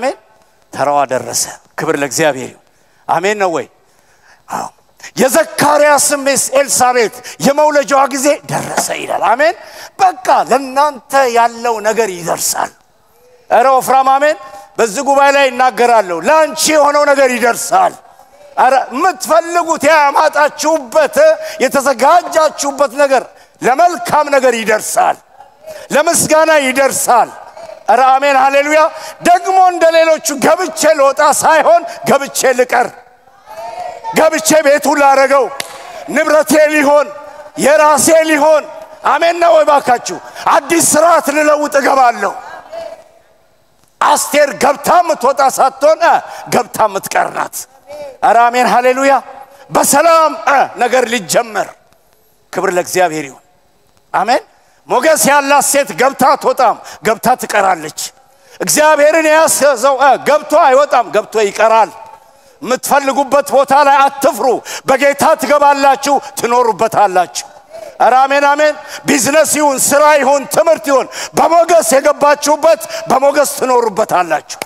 ተራዋ ደረሰ ክብር ለእግዚአብሔር ይሁን አሜን ነው ወይ አዎ የዘካርያስ ሚስት ኤልሳቤጥ የመውለጃዋ ጊዜ ደረሰ ይላል አሜን በቃ ለናንተ ያለው ነገር ይደርሳል ወፍራም አሜን በዚህ ጉባኤ ላይ እናገራለሁ ላንቺ የሆነው ነገር ይደርሳል ምትፈልጉት ያማጣችሁበት የተዘጋጃችሁበት ነገር ለመልካም ነገር ይደርሳል ለምስጋና ይደርሳል አሜን ሃሌሉያ ደግሞ እንደሌሎቹ ገብቼ ልወጣ ሳይሆን ገብቼ ልቀር ገብቼ ቤቱ ላረገው ንብረቴ ሊሆን የራሴ ሊሆን አሜን ነው ባካችሁ አዲስ ስርዓት ልለውጥ እገባለሁ አስቴር ገብታ ምትወጣ ሳትሆን ገብታ ምትቀርናት አሜን ሃሌሉያ በሰላም ነገር ሊጀመር ክብር ለእግዚአብሔር ይሁን አሜን ሞገስ ያላት ሴት ገብታ ትወጣም ገብታ ትቀራለች እግዚአብሔርን ያሰዘው ገብቶ አይወጣም ገብቶ ይቀራል ምትፈልጉበት ቦታ ላይ አትፍሩ በጌታ ትገባላችሁ ትኖሩበታላችሁ አሜን ቢዝነስ ይሁን ስራ ይሁን ትምርት ይሁን በሞገስ የገባችሁበት በሞገስ ትኖሩበታላችሁ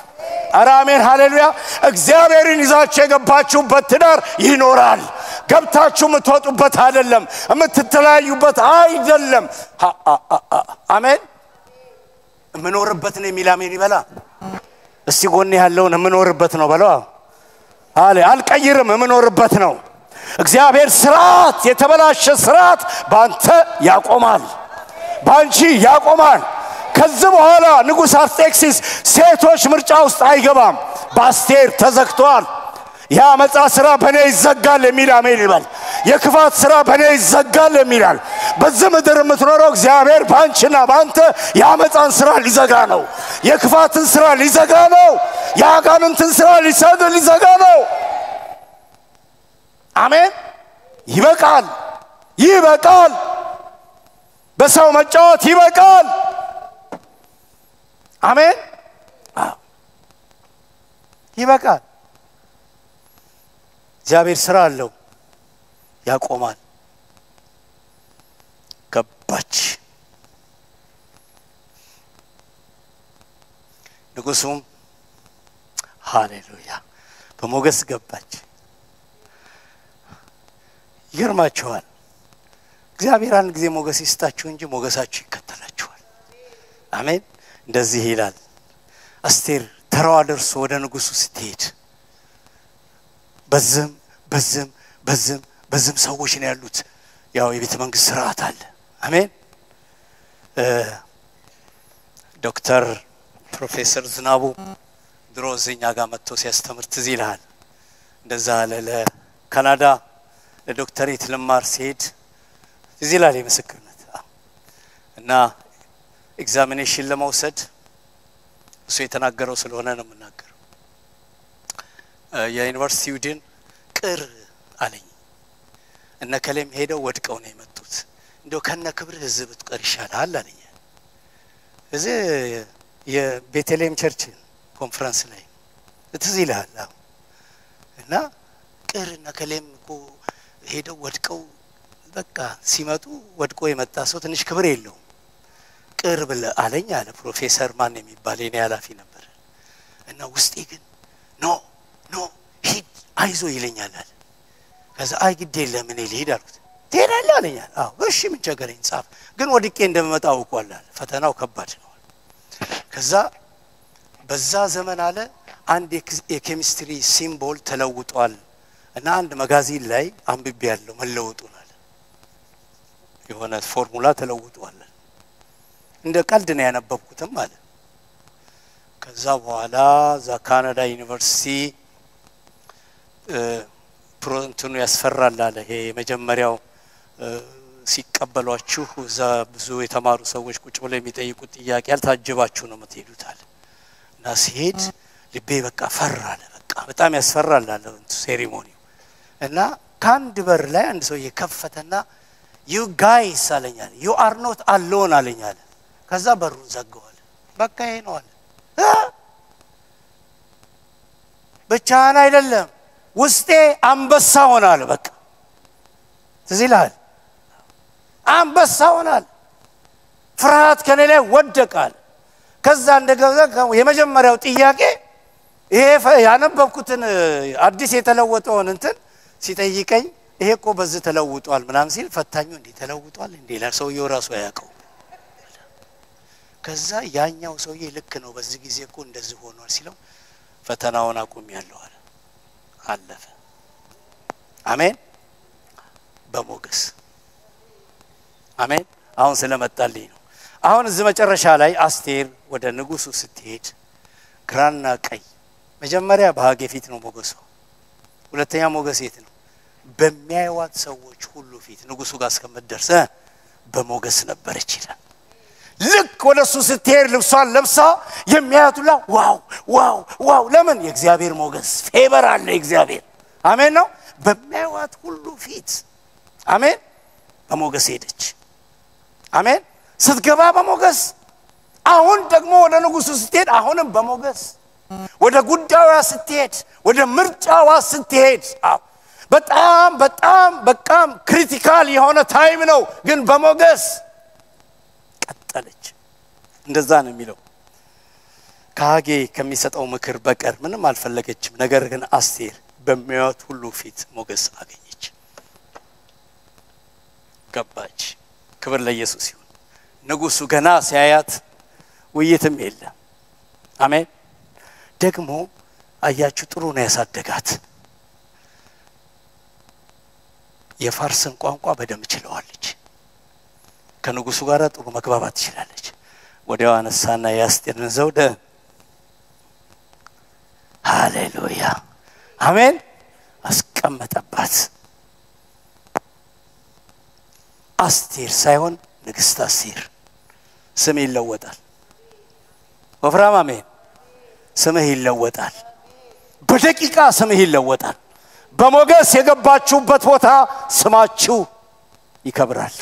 አሜን ሃሌሉያ እግዚአብሔርን ይዛችሁ የገባችሁበት ትዳር ይኖራል ገብታችሁ ምትወጡበት አይደለም ምትተላዩበት አይደለም አሜን ምኖርበት ነው የሚል አሜን ይበላ እስቲ ጎን ያለውን ምኖርበት ነው በለው አለ አልቀይርም የምኖርበት ነው እግዚአብሔር ስርዓት የተበላሸ ስርዓት ባንተ ያቆማል ባንቺ ያቆማል ከዚህ በኋላ ንጉስ አርጤክስስ ሴቶች ምርጫ ውስጥ አይገባም በአስቴር ተዘግቷል ያ መጻ ስራ በኔ ይዘጋል የሚል አሜን ይባል የክፋት ስራ በኔ ይዘጋል የሚላል በዚህ ምድር የምትኖረው እግዚአብሔር ባንቺና ባንተ ያመጻን ስራ ሊዘጋ ነው የክፋትን ስራ ሊዘጋ ነው ያጋንንትን ስራ ሊዘጋ ነው አሜን ይበቃል በሰው መጫወት ይበቃል አሜን ይበቃል እግዚአብሔር ስራ አለው ያቆማል ገባች ንጉሱም ሃሌሉያ በሞገስ ገባች ይገርማችኋል እግዚአብሔር አንድ ጊዜ ሞገስ ይስጣችሁ እንጂ ሞገሳችሁ ይከተላችኋል አሜን እንደዚህ ይላል አስቴር ተራዋ ደርሶ ወደ ንጉሱ ስትሄድ በዝም ሰዎች ነው ያሉት ያው የቤተ መንግስት ስርዓት አለ አሜን ዶክተር ፕሮፌሰር ዝናቡ ድሮ እዚህኛ ጋር መጥቶ ሲያስተምር ትዝ ይልሃል እንደዛ ለካናዳ ለዶክተሬት ልማር ሲሄድ ትዝ ይላል የምስክርነት እና ኤግዛሚኔሽን ለመውሰድ እሱ የተናገረው ስለሆነ ነው የምናገረው የዩኒቨርሲቲው ዲን ቅር አለኝ እነ ከለም ሄደው ወድቀው ነው የመጡት እንደው ከነ ክብር ህዝብ ትቀር ይሻላል አለኝ እዚህ የቤተልሔም ቸርች ኮንፈረንስ ላይ ትዝ ይልሃል እና ቅር እነ ከለም እኮ ሄደው ወድቀው በቃ ሲመጡ ወድቆ የመጣ ሰው ትንሽ ክብር የለው ቅር ብለ አለኝ አለ ፕሮፌሰር ማን የሚባል የኔ ኃላፊ ነበር እና ውስጤ ግን ኖ ሂድ አይዞ ይለኛል አለ ከዛ አይ ግድ የለም እኔ ልሂድ አልኩት ትሄዳለህ አለኝ አዎ እሺ ምን ቸገረኝ ጻፍ ግን ወድቄ እንደምመጣ አውቋል አለ ፈተናው ከባድ ነው ከዛ በዛ ዘመን አለ አንድ የኬሚስትሪ ሲምቦል ተለውጧል እና አንድ መጋዚን ላይ አንብቤ ያለው መለወጡን አለ የሆነ ፎርሙላ ተለውጧል እንደ ቀልድ ነው ያነበብኩትም አለ ከዛ በኋላ ዛ ካናዳ ዩኒቨርሲቲ ፕሮንቱን ያስፈራል አለ ይሄ መጀመሪያው ሲቀበሏችሁ ዛ ብዙ የተማሩ ሰዎች ቁጭ ብለው የሚጠይቁት ጥያቄ ያልታጀባችሁ ነው የምትሄዱት አለ እና ሲሄድ ልቤ በቃ ፈራለ በቃ በጣም ያስፈራል አለ ሴሪሞኒው እና ካንድ በር ላይ አንድ ሰው የከፈተና you guys አለኛል you are not alone አለኛል ከዛ በሩን ዘጋዋል በቃ ይሄ ነው አለ ብቻህን አይደለም ውስጤ አንበሳ ሆናል በቃ ትዝ ይልሃል አንበሳ ሆናል ፍርሃት ከኔ ላይ ወደቃል ከዛ እንደገዛ የመጀመሪያው ጥያቄ ይሄ ያነበብኩትን አዲስ የተለወጠውን እንትን ሲጠይቀኝ ይሄ እኮ በዚህ ተለውጧል ምናምን ሲል ፈታኙ እንዴ ተለውጧል እንዴ ለሰውየው ራሱ ያያቀው ከዛ ያኛው ሰውዬ ልክ ነው በዚህ ጊዜ እኮ እንደዚህ ሆኗል ሲለው ፈተናውን አቁሜያለሁ አለ አለፈ አሜን በሞገስ አሜን አሁን ስለመጣልኝ ነው አሁን እዚህ መጨረሻ ላይ አስቴር ወደ ንጉሱ ስትሄድ ግራና ቀይ መጀመሪያ በሃጌ ፊት ነው ሞገሱ ሁለተኛ ሞገስ የት ነው በሚያዩዋት ሰዎች ሁሉ ፊት ንጉሱ ጋር እስከመደርስ በሞገስ ነበረች ይላል ልክ ወደሱ ስትሄድ ልብሷን ለብሳ የሚያዩትላ ዋው ለምን የእግዚአብሔር ሞገስ ፌቨር አለ እግዚአብሔር አሜን ነው በሚያዩዋት ሁሉ ፊት አሜን በሞገስ ሄደች አሜን ስትገባ በሞገስ አሁን ደግሞ ወደ ንጉሱ ስትሄድ አሁንም በሞገስ ወደ ጉዳዩዋ ስትሄድ ወደ ምርጫዋ ስትሄድ በጣም ክሪቲካል የሆነ ታይም ነው ግን በሞገስ ቀጠለች እንደዛ ነው የሚለው ካጌ ከሚሰጠው ምክር በቀር ምንም አልፈለገችም ነገር ግን አስቴር በሚያዩት ሁሉ ፊት ሞገስ አገኘች ገባች ክብር ለኢየሱስ ይሁን ንጉሱ ገና ሲያያት ውይይትም የለም አሜን ደግሞ አያችሁ ጥሩ ነው ያሳደጋት የፋርስን ቋንቋ በደም ችለዋለች። ከንጉሱ ጋር ጥሩ መግባባት ትችላለች። ወዲያው አነሳና የአስቴርን ዘውድ ሃሌሉያ አሜን አስቀመጠባት። አስቴር ሳይሆን ንግስት አስቴር። ስም ይለወጣል። ወፍራም አሜን። ስምህ ይለወጣል። በደቂቃ ስምህ ይለወጣል። በሞገስ የገባችሁበት ቦታ ስማችሁ ይከብራል።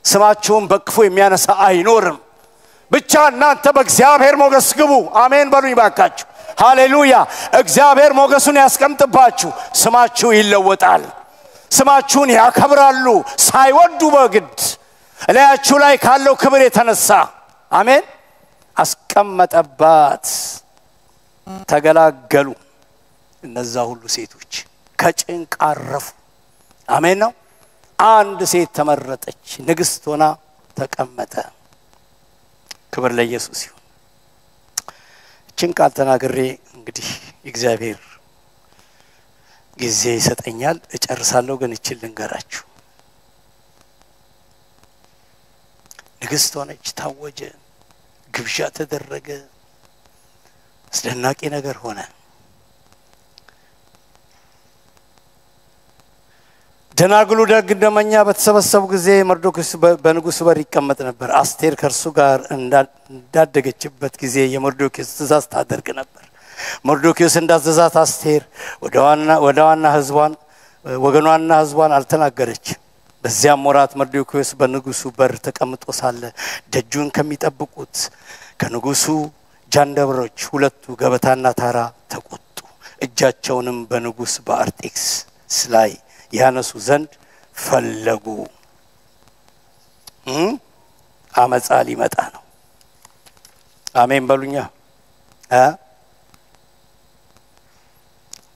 ስማችሁን በክፉ የሚያነሳ አይኖርም። ብቻ እናንተ በእግዚአብሔር ሞገስ ግቡ። አሜን በሉኝ ባካችሁ። ሃሌሉያ። እግዚአብሔር ሞገሱን ያስቀምጥባችሁ። ስማችሁ ይለወጣል። ስማችሁን ያከብራሉ ሳይወዱ በግድ እላያችሁ ላይ ካለው ክብር የተነሳ አሜን። አስቀመጠባት። ተገላገሉ። እነዛ ሁሉ ሴቶች ከጭንቅ አረፉ። አሜን ነው። አንድ ሴት ተመረጠች፣ ንግስት ሆና ተቀመጠ። ክብር ለኢየሱስ ይሁን። እቺን ቃል ተናግሬ እንግዲህ እግዚአብሔር ጊዜ ይሰጠኛል እጨርሳለሁ። ግን እቺን ልንገራችሁ። ንግስት ሆነች፣ ታወጀ፣ ግብዣ ተደረገ፣ አስደናቂ ነገር ሆነ። ደናግሉ ደግ እንደመኛ በተሰበሰቡ ጊዜ መርዶክዮስ በንጉስ በር ይቀመጥ ነበር። አስቴር ከርሱ ጋር እንዳደገችበት ጊዜ የመርዶክዮስ ትእዛዝ ታደርግ ነበር። መርዶክዮስ እንዳዘዛት አስቴር ወደዋና ህዝቧን ወገኗና ህዝቧን አልተናገረች። በዚያም ወራት መርዶክዮስ በንጉሱ በር ተቀምጦ ሳለ ደጁን ከሚጠብቁት ከንጉሱ ጃንደረቦች ሁለቱ ገበታና ታራ ተቆጡ። እጃቸውንም በንጉስ በአርጤክስስ ላይ ያነሱ ዘንድ ፈለጉ። አመጻ ሊመጣ ነው። አሜን በሉኛ።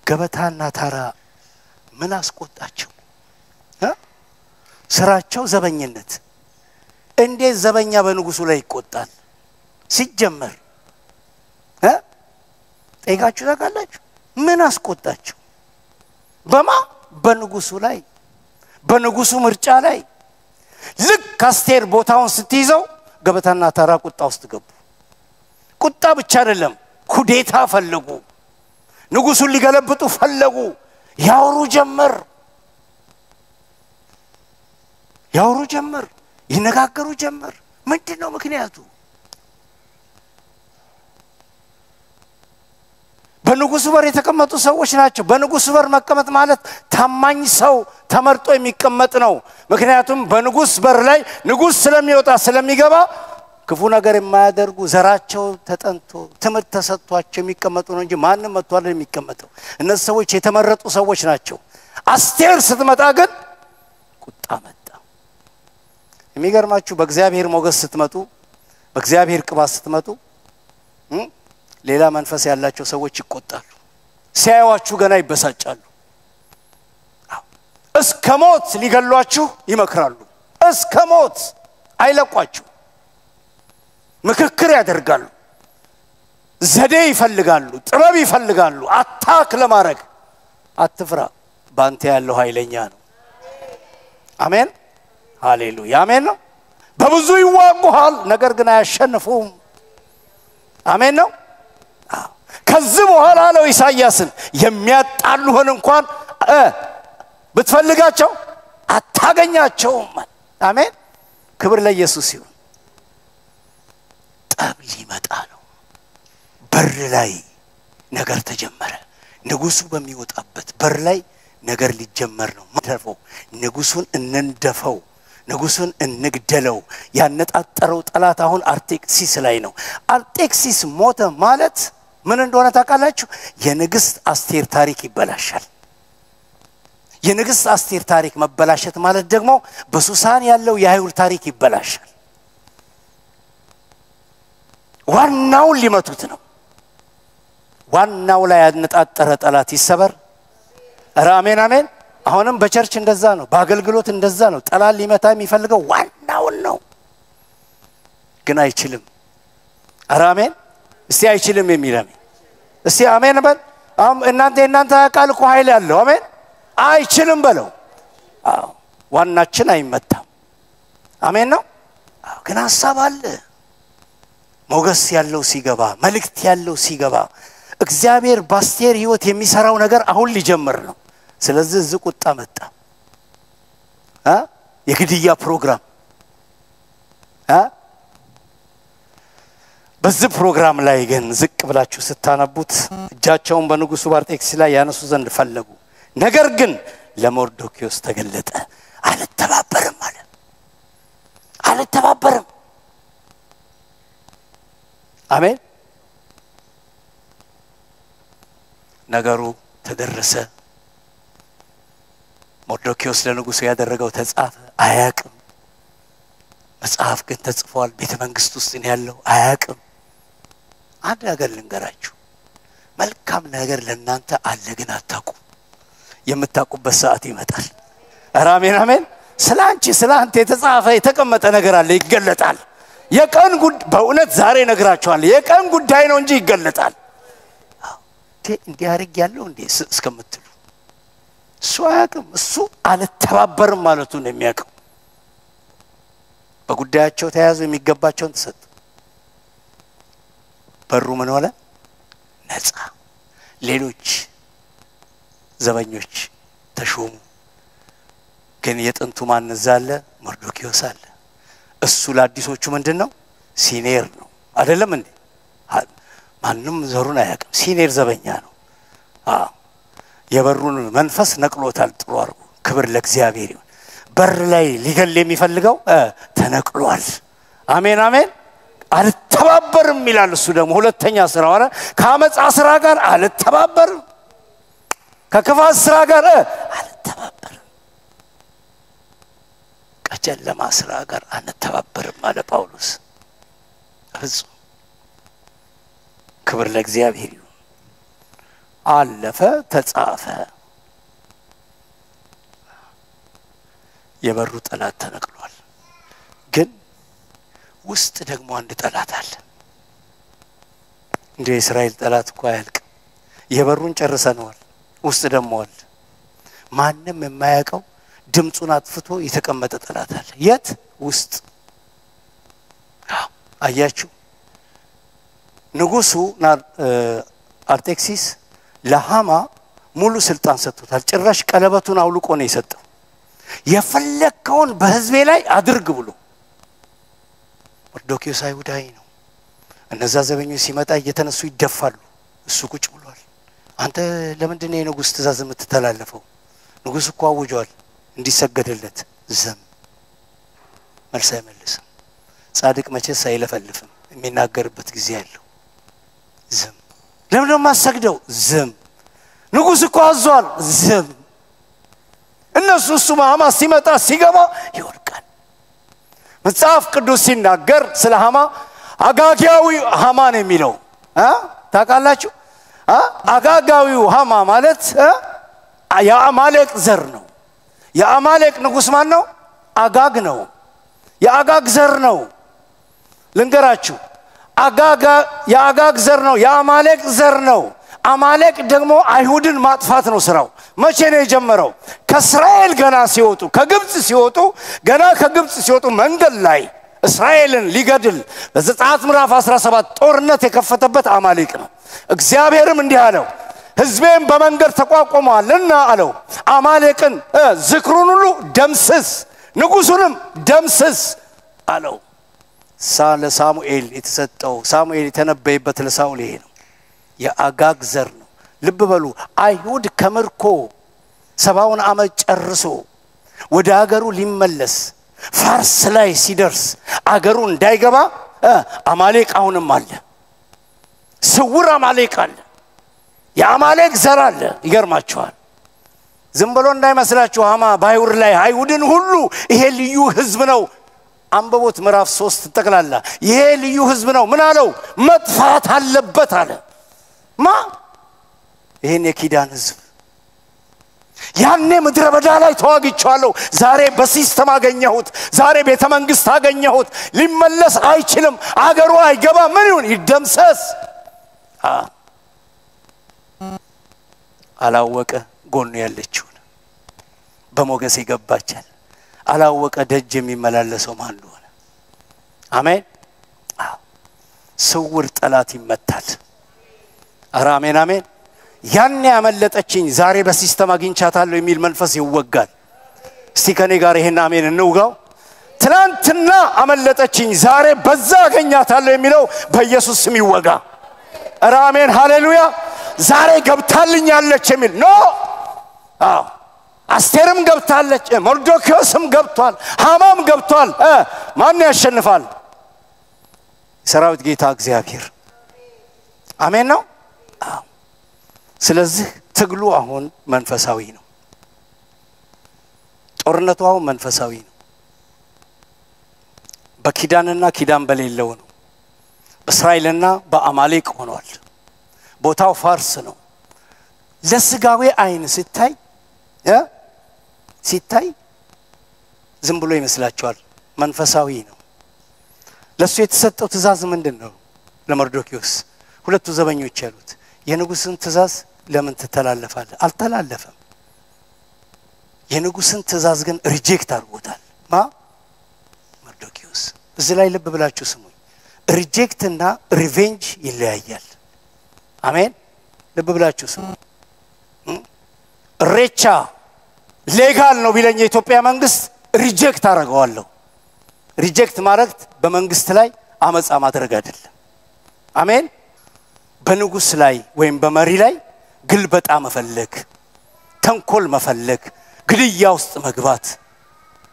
ገበታና ታራ ምን አስቆጣቸው? ስራቸው ዘበኝነት። እንዴት ዘበኛ በንጉሱ ላይ ይቆጣል? ሲጀመር ጠይቃችሁ ታውቃላችሁ? ምን አስቆጣቸው? በንጉሱ ላይ በንጉሱ ምርጫ ላይ ልክ አስቴር ቦታውን ስትይዘው ገበታና ታራ ቁጣ ውስጥ ገቡ። ቁጣ ብቻ አይደለም፣ ኩዴታ ፈለጉ። ንጉሱን ሊገለብጡ ፈለጉ። ያወሩ ጀመር፣ ይነጋገሩ ጀመር። ምንድነው ምክንያቱ? በንጉሱ በር የተቀመጡ ሰዎች ናቸው። በንጉሱ በር መቀመጥ ማለት ታማኝ ሰው ተመርጦ የሚቀመጥ ነው። ምክንያቱም በንጉስ በር ላይ ንጉስ ስለሚወጣ ስለሚገባ ክፉ ነገር የማያደርጉ ዘራቸው ተጠንቶ ትምርት ተሰጥቷቸው የሚቀመጡ ነው እንጂ ማንንም መጥቶ አይደለም የሚቀመጠው። እነዚህ ሰዎች የተመረጡ ሰዎች ናቸው። አስቴር ስትመጣ ግን ቁጣ መጣ። የሚገርማችሁ በእግዚአብሔር ሞገስ ስትመጡ፣ በእግዚአብሔር ቅባት ስትመጡ ሌላ መንፈስ ያላቸው ሰዎች ይቆጣሉ። ሲያዩዋችሁ ገና ይበሳጫሉ። እስከ ሞት ሊገሏችሁ ይመክራሉ። እስከ ሞት አይለቋችሁ። ምክክር ያደርጋሉ። ዘዴ ይፈልጋሉ፣ ጥበብ ይፈልጋሉ። አታክ ለማድረግ አትፍራ፣ ባንተ ያለው ኃይለኛ ነው። አሜን ሃሌሉያ አሜን ነው። በብዙ ይዋጉሃል፣ ነገር ግን አያሸንፉም። አሜን ነው። ከዚህ በኋላ ነው ኢሳይያስን የሚያጣሉህን እንኳን ብትፈልጋቸው አታገኛቸውም። አሜን ክብር ለኢየሱስ ይሁን። ጠብ ሊመጣ ነው። በር ላይ ነገር ተጀመረ። ንጉሱ በሚወጣበት በር ላይ ነገር ሊጀመር ነው። ማደፈው ንጉሱን እንንደፈው፣ ንጉሱን እንግደለው። ያነጣጠረው ጠላት አሁን አርጤክሲስ ላይ ነው። አርጤክሲስ ሞተ ማለት ምን እንደሆነ ታውቃላችሁ? የንግስት አስቴር ታሪክ ይበላሻል። የንግስት አስቴር ታሪክ መበላሸት ማለት ደግሞ በሱሳን ያለው የአይሁድ ታሪክ ይበላሻል። ዋናው ሊመቱት ነው። ዋናው ላይ ያነጣጠረ ጠላት ይሰበር። አሜን አሜን። አሁንም በቸርች እንደዛ ነው፣ በአገልግሎት እንደዛ ነው። ጠላት ሊመታ የሚፈልገው ዋናውን ነው፣ ግን አይችልም። አሜን። እስቲ አይችልም የሚል እስቲ አሜን በል። እናንተ ቃል እኮ ኃይል ያለው አሜን። አይችልም በለው። ዋናችን አይመታም አሜን ነው ግን ሐሳብ አለ ሞገስ ያለው ሲገባ መልእክት ያለው ሲገባ እግዚአብሔር በአስቴር ህይወት የሚሰራው ነገር አሁን ሊጀምር ነው ስለዚህ ዝቁጣ መጣ የግድያ ፕሮግራም በዚህ ፕሮግራም ላይ ግን ዝቅ ብላችሁ ስታነቡት እጃቸውን በንጉሱ ባርጤክስ ላይ ያነሱ ዘንድ ፈለጉ ነገር ግን ለሞርዶክዮስ ተገለጠ አልተባበረም አሜን ነገሩ ተደረሰ ሞርዶክዮስ ለንጉሱ ያደረገው ተጻፈ አያቅም መጽሐፍ ግን ተጽፏል ቤተ መንግስት ውስጥ ነው ያለው አያቅም አንድ ነገር ልንገራችሁ መልካም ነገር ለእናንተ አለ ግን አታውቁ የምታውቁበት ሰዓት ይመጣል አሜን አሜን ስላንተ የተጻፈ የተቀመጠ ነገር አለ ይገለጣል የቀን ጉዳይ በእውነት ዛሬ ነግራችኋለሁ የቀን ጉዳይ ነው እንጂ ይገለጣል እንዲያርግ ያለው እንዴ እስከምትሉ እሱ አያቅም እሱ አልተባበርም ማለቱ ነው የሚያውቀው በጉዳያቸው ተያዙ የሚገባቸውን ተሰጡ በሩ ምን ሆነ ነፃ ሌሎች ዘበኞች ተሾሙ ግን የጥንቱ ማን ዛለ ሞርዶክዮስ አለ እሱ ለአዲሶቹ ምንድነው ሲኒየር ነው አይደለም እንዴ ማንንም ዘሩን አያውቅም ሲኒየር ዘበኛ ነው የበሩን መንፈስ ነቅሎታል ጥሩ አርጉ ክብር ለእግዚአብሔር ይሁን በር ላይ ሊገል የሚፈልገው ተነቅሏል አሜን አሜን አልተባበርም ይላል እሱ ደግሞ ሁለተኛ ስራው አረ ከአመጻ ስራ ጋር አልተባበርም ከክፋት ስራ ጋር አልተባበርም ከጨለማ ስራ ጋር አልተባበርም አለ ጳውሎስ ፍጹም ክብር ለእግዚአብሔር ይሁን አለፈ ተጻፈ የበሩ ጠላት ተነቅሏል ግን ውስጥ ደግሞ አንድ ጠላት አለ እንደ እስራኤል ጠላት እኮ አያልቅ የበሩን ጨርሰናል ውስጥ ደግሞ አለ ማንንም የማያውቀው ድምጹን አጥፍቶ የተቀመጠ ጠላት አለ የት ውስጥ አያችሁ ንጉሱ አርጤክሲስ ለሃማ ሙሉ ስልጣን ሰጥቶታል ጭራሽ ቀለበቱን አውልቆ ነው የሰጠው የፈለከውን በህዝቤ ላይ አድርግ ብሎ ሞርዶክዮስ አይሁዳዊ ነው እነዛ ዘበኞች ሲመጣ እየተነሱ ይደፋሉ እሱ ቁጭ ብሏል አንተ ለምንድን ነው የንጉስ ትእዛዝ የምትተላለፈው ንጉስ እኮ አውጇል እንዲሰገድለት ዝም መልስ አይመልስም ጻድቅ መቼስ አይለፈልፍም የሚናገርበት ጊዜ ያለው ዝም ለምን ነው ማሰግደው ዝም ንጉስ እኮ አዟል ዝም እነሱ እሱ ሃማ ሲመጣ ሲገባ ይወርቃል መጽሐፍ ቅዱስ ሲናገር ስለ ሃማ አጋጋዊ ሃማ ነው የሚለው ታውቃላችሁ አጋጋዊው ሃማ ማለት የአማሌቅ ዘር ነው የአማሌቅ ንጉስ ማን ነው አጋግ ነው የአጋግ ዘር ነው ልንገራችሁ የአጋግ ዘር ነው የአማሌቅ ዘር ነው አማሌቅ ደግሞ አይሁድን ማጥፋት ነው ስራው መቼ ነው የጀመረው ከእስራኤል ገና ሲወጡ ከግብጽ ሲወጡ ገና ከግብጽ ሲወጡ መንገድ ላይ እስራኤልን ሊገድል በዘጸአት ምዕራፍ 17 ጦርነት የከፈተበት አማሌቅ ነው እግዚአብሔርም እንዲህ አለው ህዝቤን በመንገድ ተቋቁመዋልና አለው አማሌቅን ዝክሩን ሁሉ ደምስስ ንጉሱንም ደምስስ አለው ሳሙኤል የተሰጠው ሳሙኤል የተነበየበት ለሳኦል ይሄ ነው የአጋግ ዘር ነው ልብ በሉ አይሁድ ከምርኮ 70 ዓመት ጨርሶ ወደ ሀገሩ ሊመለስ ፋርስ ላይ ሲደርስ አገሩ እንዳይገባ አማሌቅ አሁንም አለ ስውር አማሌቅ አለ የአማሌቅ ዘር አለ ይገርማችኋል ዝም ብሎ እንዳይመስላችሁ ሃማ ባይሁር ላይ አይሁድን ሁሉ ይሄ ልዩ ህዝብ ነው አንበቦት ምዕራፍ 3 ተጠቅላላ ይሄ ልዩ ህዝብ ነው ምን አለው መጥፋት አለበት አለ ይሄን የኪዳን ህዝብ ያኔ ምድረ በዳ ላይ ተዋግቻለሁ ዛሬ በሲስተም አገኘሁት ዛሬ ቤተ መንግስት አገኘሁት ሊመለስ አይችልም አገሩ አይገባ ምን ይሁን ይደምሰስ አላወቀ ጎኑ ያለችው በሞገስ ይገባቻል አላወቀ ደጅ የሚመላለሰው ማን እንደሆነ አሜን ስውር ጠላት ይመታል አራሜን አሜን ያን ያመለጠችኝ ዛሬ በሲስተም አግኝቻታለሁ የሚል መንፈስ ይወጋል እስቲ ከኔ ጋር ይሄን አሜን እንውጋው ትናንትና አመለጠችኝ ዛሬ በዛ አገኛታለሁ የሚለው በኢየሱስ ስም ይወጋ አሜን ሃሌሉያ ዛሬ ገብታልኛለች የሚል ኖ አስቴርም ገብታለች ሞርዶክዮስም ገብቷል ሃማም ገብቷል ማን ያሸንፋል ሰራዊት ጌታ እግዚአብሔር አሜን ነው ስለዚህ ትግሉ አሁን መንፈሳዊ ነው ጦርነቱ አሁን መንፈሳዊ ነው በኪዳንና ኪዳን በሌለው ነው በእስራኤልና በአማሌቅ ሆኗል ቦታው ፋርስ ነው ለስጋዊ አይን ሲታይ ዝም ብሎ ይመስላችኋል መንፈሳዊ ነው ለሱ የተሰጠው ትእዛዝ ምንድነው ለመርዶክዮስ ሁለቱ ዘበኞች ያሉት የንጉስን ትእዛዝ ለምን ትተላለፋለህ አልተላለፈም የንጉስን ትእዛዝ ግን ሪጀክት አድርጎታል መርዶክዮስ እዚህ ላይ ልብ ብላችሁ ስሙኝ ሪጀክት እና ሪቬንጅ ይለያያል አሜን ልብ ብላችሁ ስሙ ሬቻ ሌጋል ነው ቢለኝ የኢትዮጵያ መንግስት ሪጀክት አደረገዋለሁ ሪጀክት ማለት በመንግስት ላይ አመጻ ማድረግ አይደለም አሜን በንጉስ ላይ ወይም በመሪ ላይ ግልበጣ መፈለግ ተንኮል መፈለግ ግድያ ውስጥ መግባት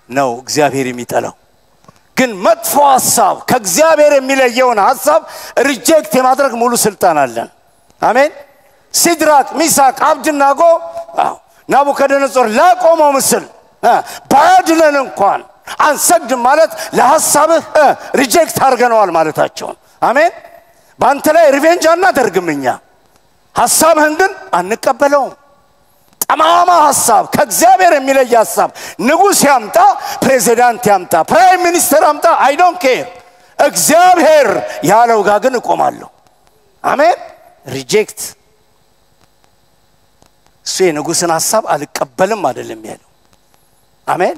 ነው እግዚአብሔር የሚጠላው ግን መጥፎ ሐሳብ ከእግዚአብሔር የሚለየውን ሐሳብ ሪጀክት የማድረግ ሙሉ ስልጣን አለን አሜን ሲድራቅ ሚሳቅ አብድናጎ ናቡከደነጾር ላቆመው ምስል ባድለን እንኳን አንሰግድ ማለት ለሐሳብህ ሪጀክት አድርገነዋል ማለታቸው አሜን ባንተ ላይ ሪቬንጅ አናደርግምኛ ሐሳብህን ግን አንቀበለውም ጠማማ ሐሳብ ከእግዚአብሔር የሚለይ ሐሳብ ንጉስ ያምጣ ፕሬዚዳንት ያምጣ ፕራይም ሚኒስተር ያምጣ አይ ዶንት ኬር እግዚአብሔር ያለው ጋር ግን እቆማለሁ አሜን ሪጀክት እሱ የንጉስን ሐሳብ አልቀበልም አይደለም ያለው አሜን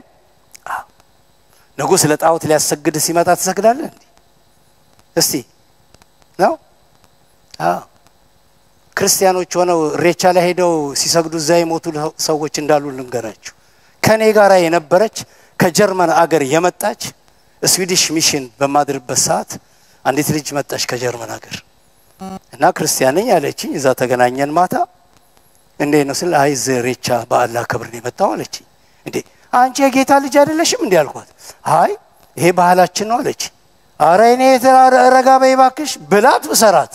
ንጉስ ለጣዖት ሊያሰግድ ሲመጣ ተሰግዳለህ እንዴ እስቲ ነው ክርስቲያኖች ሆነው ሬቻ ላይ ሄደው ሲሰግዱ ዛይ ሞቱ ሰዎች እንዳሉ ልንገራችሁ ከኔ ጋራ የነበረች ከጀርመን አገር የመጣች ስዊዲሽ ሚሽን በማድርበት ሰዓት አንዲት ልጅ መጣች ከጀርመን አገር እና ክርስቲያን ነኝ ያለችኝ እዛ ተገናኘን ማታ እንዴ ነው ስለ አይዝ ሬቻ በአላህ ክብር ነው የመጣው አለችኝ እንዴ አንቺ የጌታ ልጅ አይደለሽም እንዴ አልኳት አይ ይሄ ባህላችን ነው አለች አረ እኔ ረጋ በይ ባክሽ ብላት በሰራት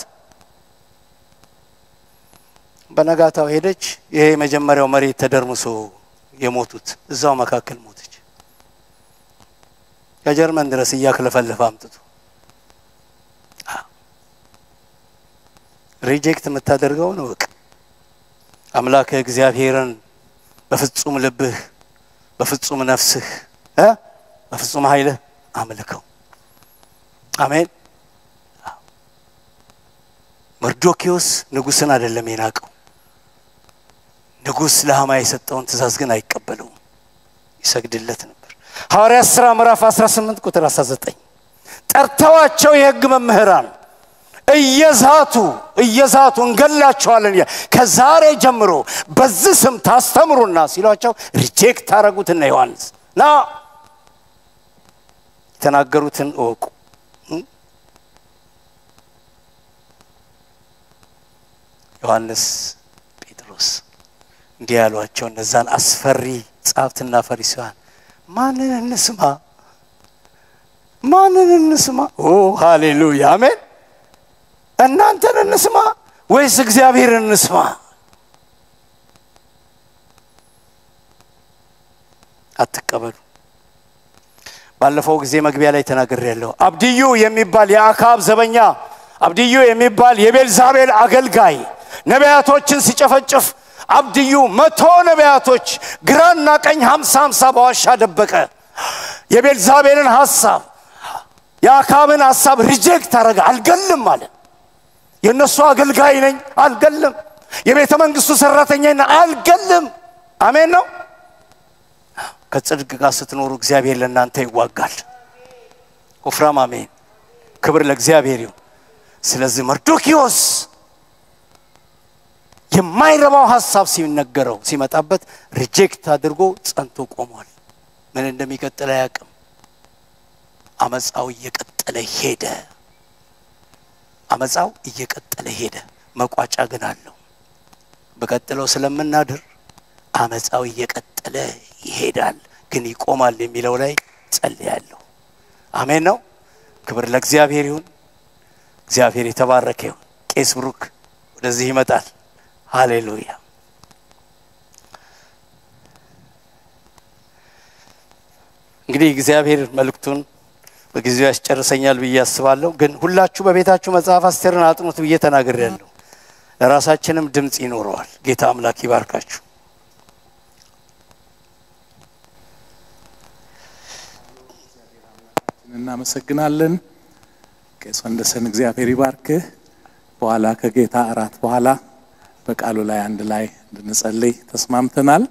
በነጋታው ሄደች ይሄ መጀመሪያው መሬት ተደርምሶ የሞቱት እዛው መካከል ሞተች ከጀርመን ድረስ ያክለፈለፈ አምጥቶ ሪጀክት የምታደርገው ነው በቃ አምላክ እግዚአብሔርን በፍጹም ልብህ በፍጹም ነፍስህ በፍጹም ኃይልህ አምልከው አሜን መርዶክዮስ ንጉስን አይደለም የናቀው ንጉስ ለሃማ የሰጠውን ትእዛዝ ግን አይቀበለውም ይሰግድለት ነበር ሐዋርያት ሥራ ምዕራፍ 18 ቁጥር 19 ጠርተዋቸው የሕግ መምህራን እየዛቱ እንገላቸዋለን ከዛሬ ጀምሮ በዚህ ስም ታስተምሩና ሲሏቸው ሪጀክት አረጉትና ዮሐንስ ና ተናገሩትን ወቁ ዮሐንስ ጴጥሮስ እንዲያሏቸው እነዛን አስፈሪ ጻፍትና ፈሪሳውያን ማንን እንስማ ኦ ሃሌሉያ አሜን እናንተን እንስማ ወይስ እግዚአብሔርን እንስማ አትቀበሉ ባለፈው ጊዜ መግቢያ ላይ ተናግሬያለሁ አብድዩ የሚባል የአካብ ዘበኛ አብድዩ የሚባል የቤልዛቤል አገልጋይ ነቢያቶችን ሲጨፈጭፍ አብድዩ 100 ነቢያቶች ግራና ቀኝ 50 በዋሻ ደበቀ የቤልዛቤልን ሐሳብ የአካብን ሐሳብ ሪጀክት አረጋ አልገልም ማለት የነሱ አገልጋይ ነኝ አልገልም የቤተ መንግስቱ ሰራተኛ ነኝ አልገልም አሜን ነው ከጽድቅ ጋር ስትኖሩ እግዚአብሔር ለእናንተ ይዋጋል። ወፍራም አሜን። ክብር ለእግዚአብሔር ይሁን። ስለዚህ መርዶክዮስ የማይረባው ሐሳብ ሲነገረው ሲመጣበት ሪጀክት አድርጎ ጸንቶ ቆሟል። ምን እንደሚቀጥል አያውቅም። አመጻው እየቀጠለ ሄደ። አመጻው እየቀጠለ ሄደ። መቋጫ ግን አለው። በቀጥለው ስለምናድር አመጻው እየቀጠለ ይሄዳል ግን ይቆማል የሚለው ላይ ጸልያለሁ። አሜን ነው። ክብር ለእግዚአብሔር ይሁን። እግዚአብሔር የተባረከ ይሁን። ቄስ ብሩክ ወደዚህ ይመጣል። ሃሌሉያ። እንግዲህ እግዚአብሔር መልእክቱን በጊዜው ያስጨርሰኛል ብዬ አስባለሁ። ግን ሁላችሁ በቤታችሁ መጽሐፍ አስቴርን አጥኑት ብዬ ተናግሬያለሁ። ለራሳችንም ድምጽ ይኖረዋል። ጌታ አምላክ ይባርካችሁ። እናመሰግናለን። ቄስ ወንደሰን እግዚአብሔር ይባርክህ። በኋላ ከጌታ እራት በኋላ በቃሉ ላይ አንድ ላይ እንድንጸልይ ተስማምተናል።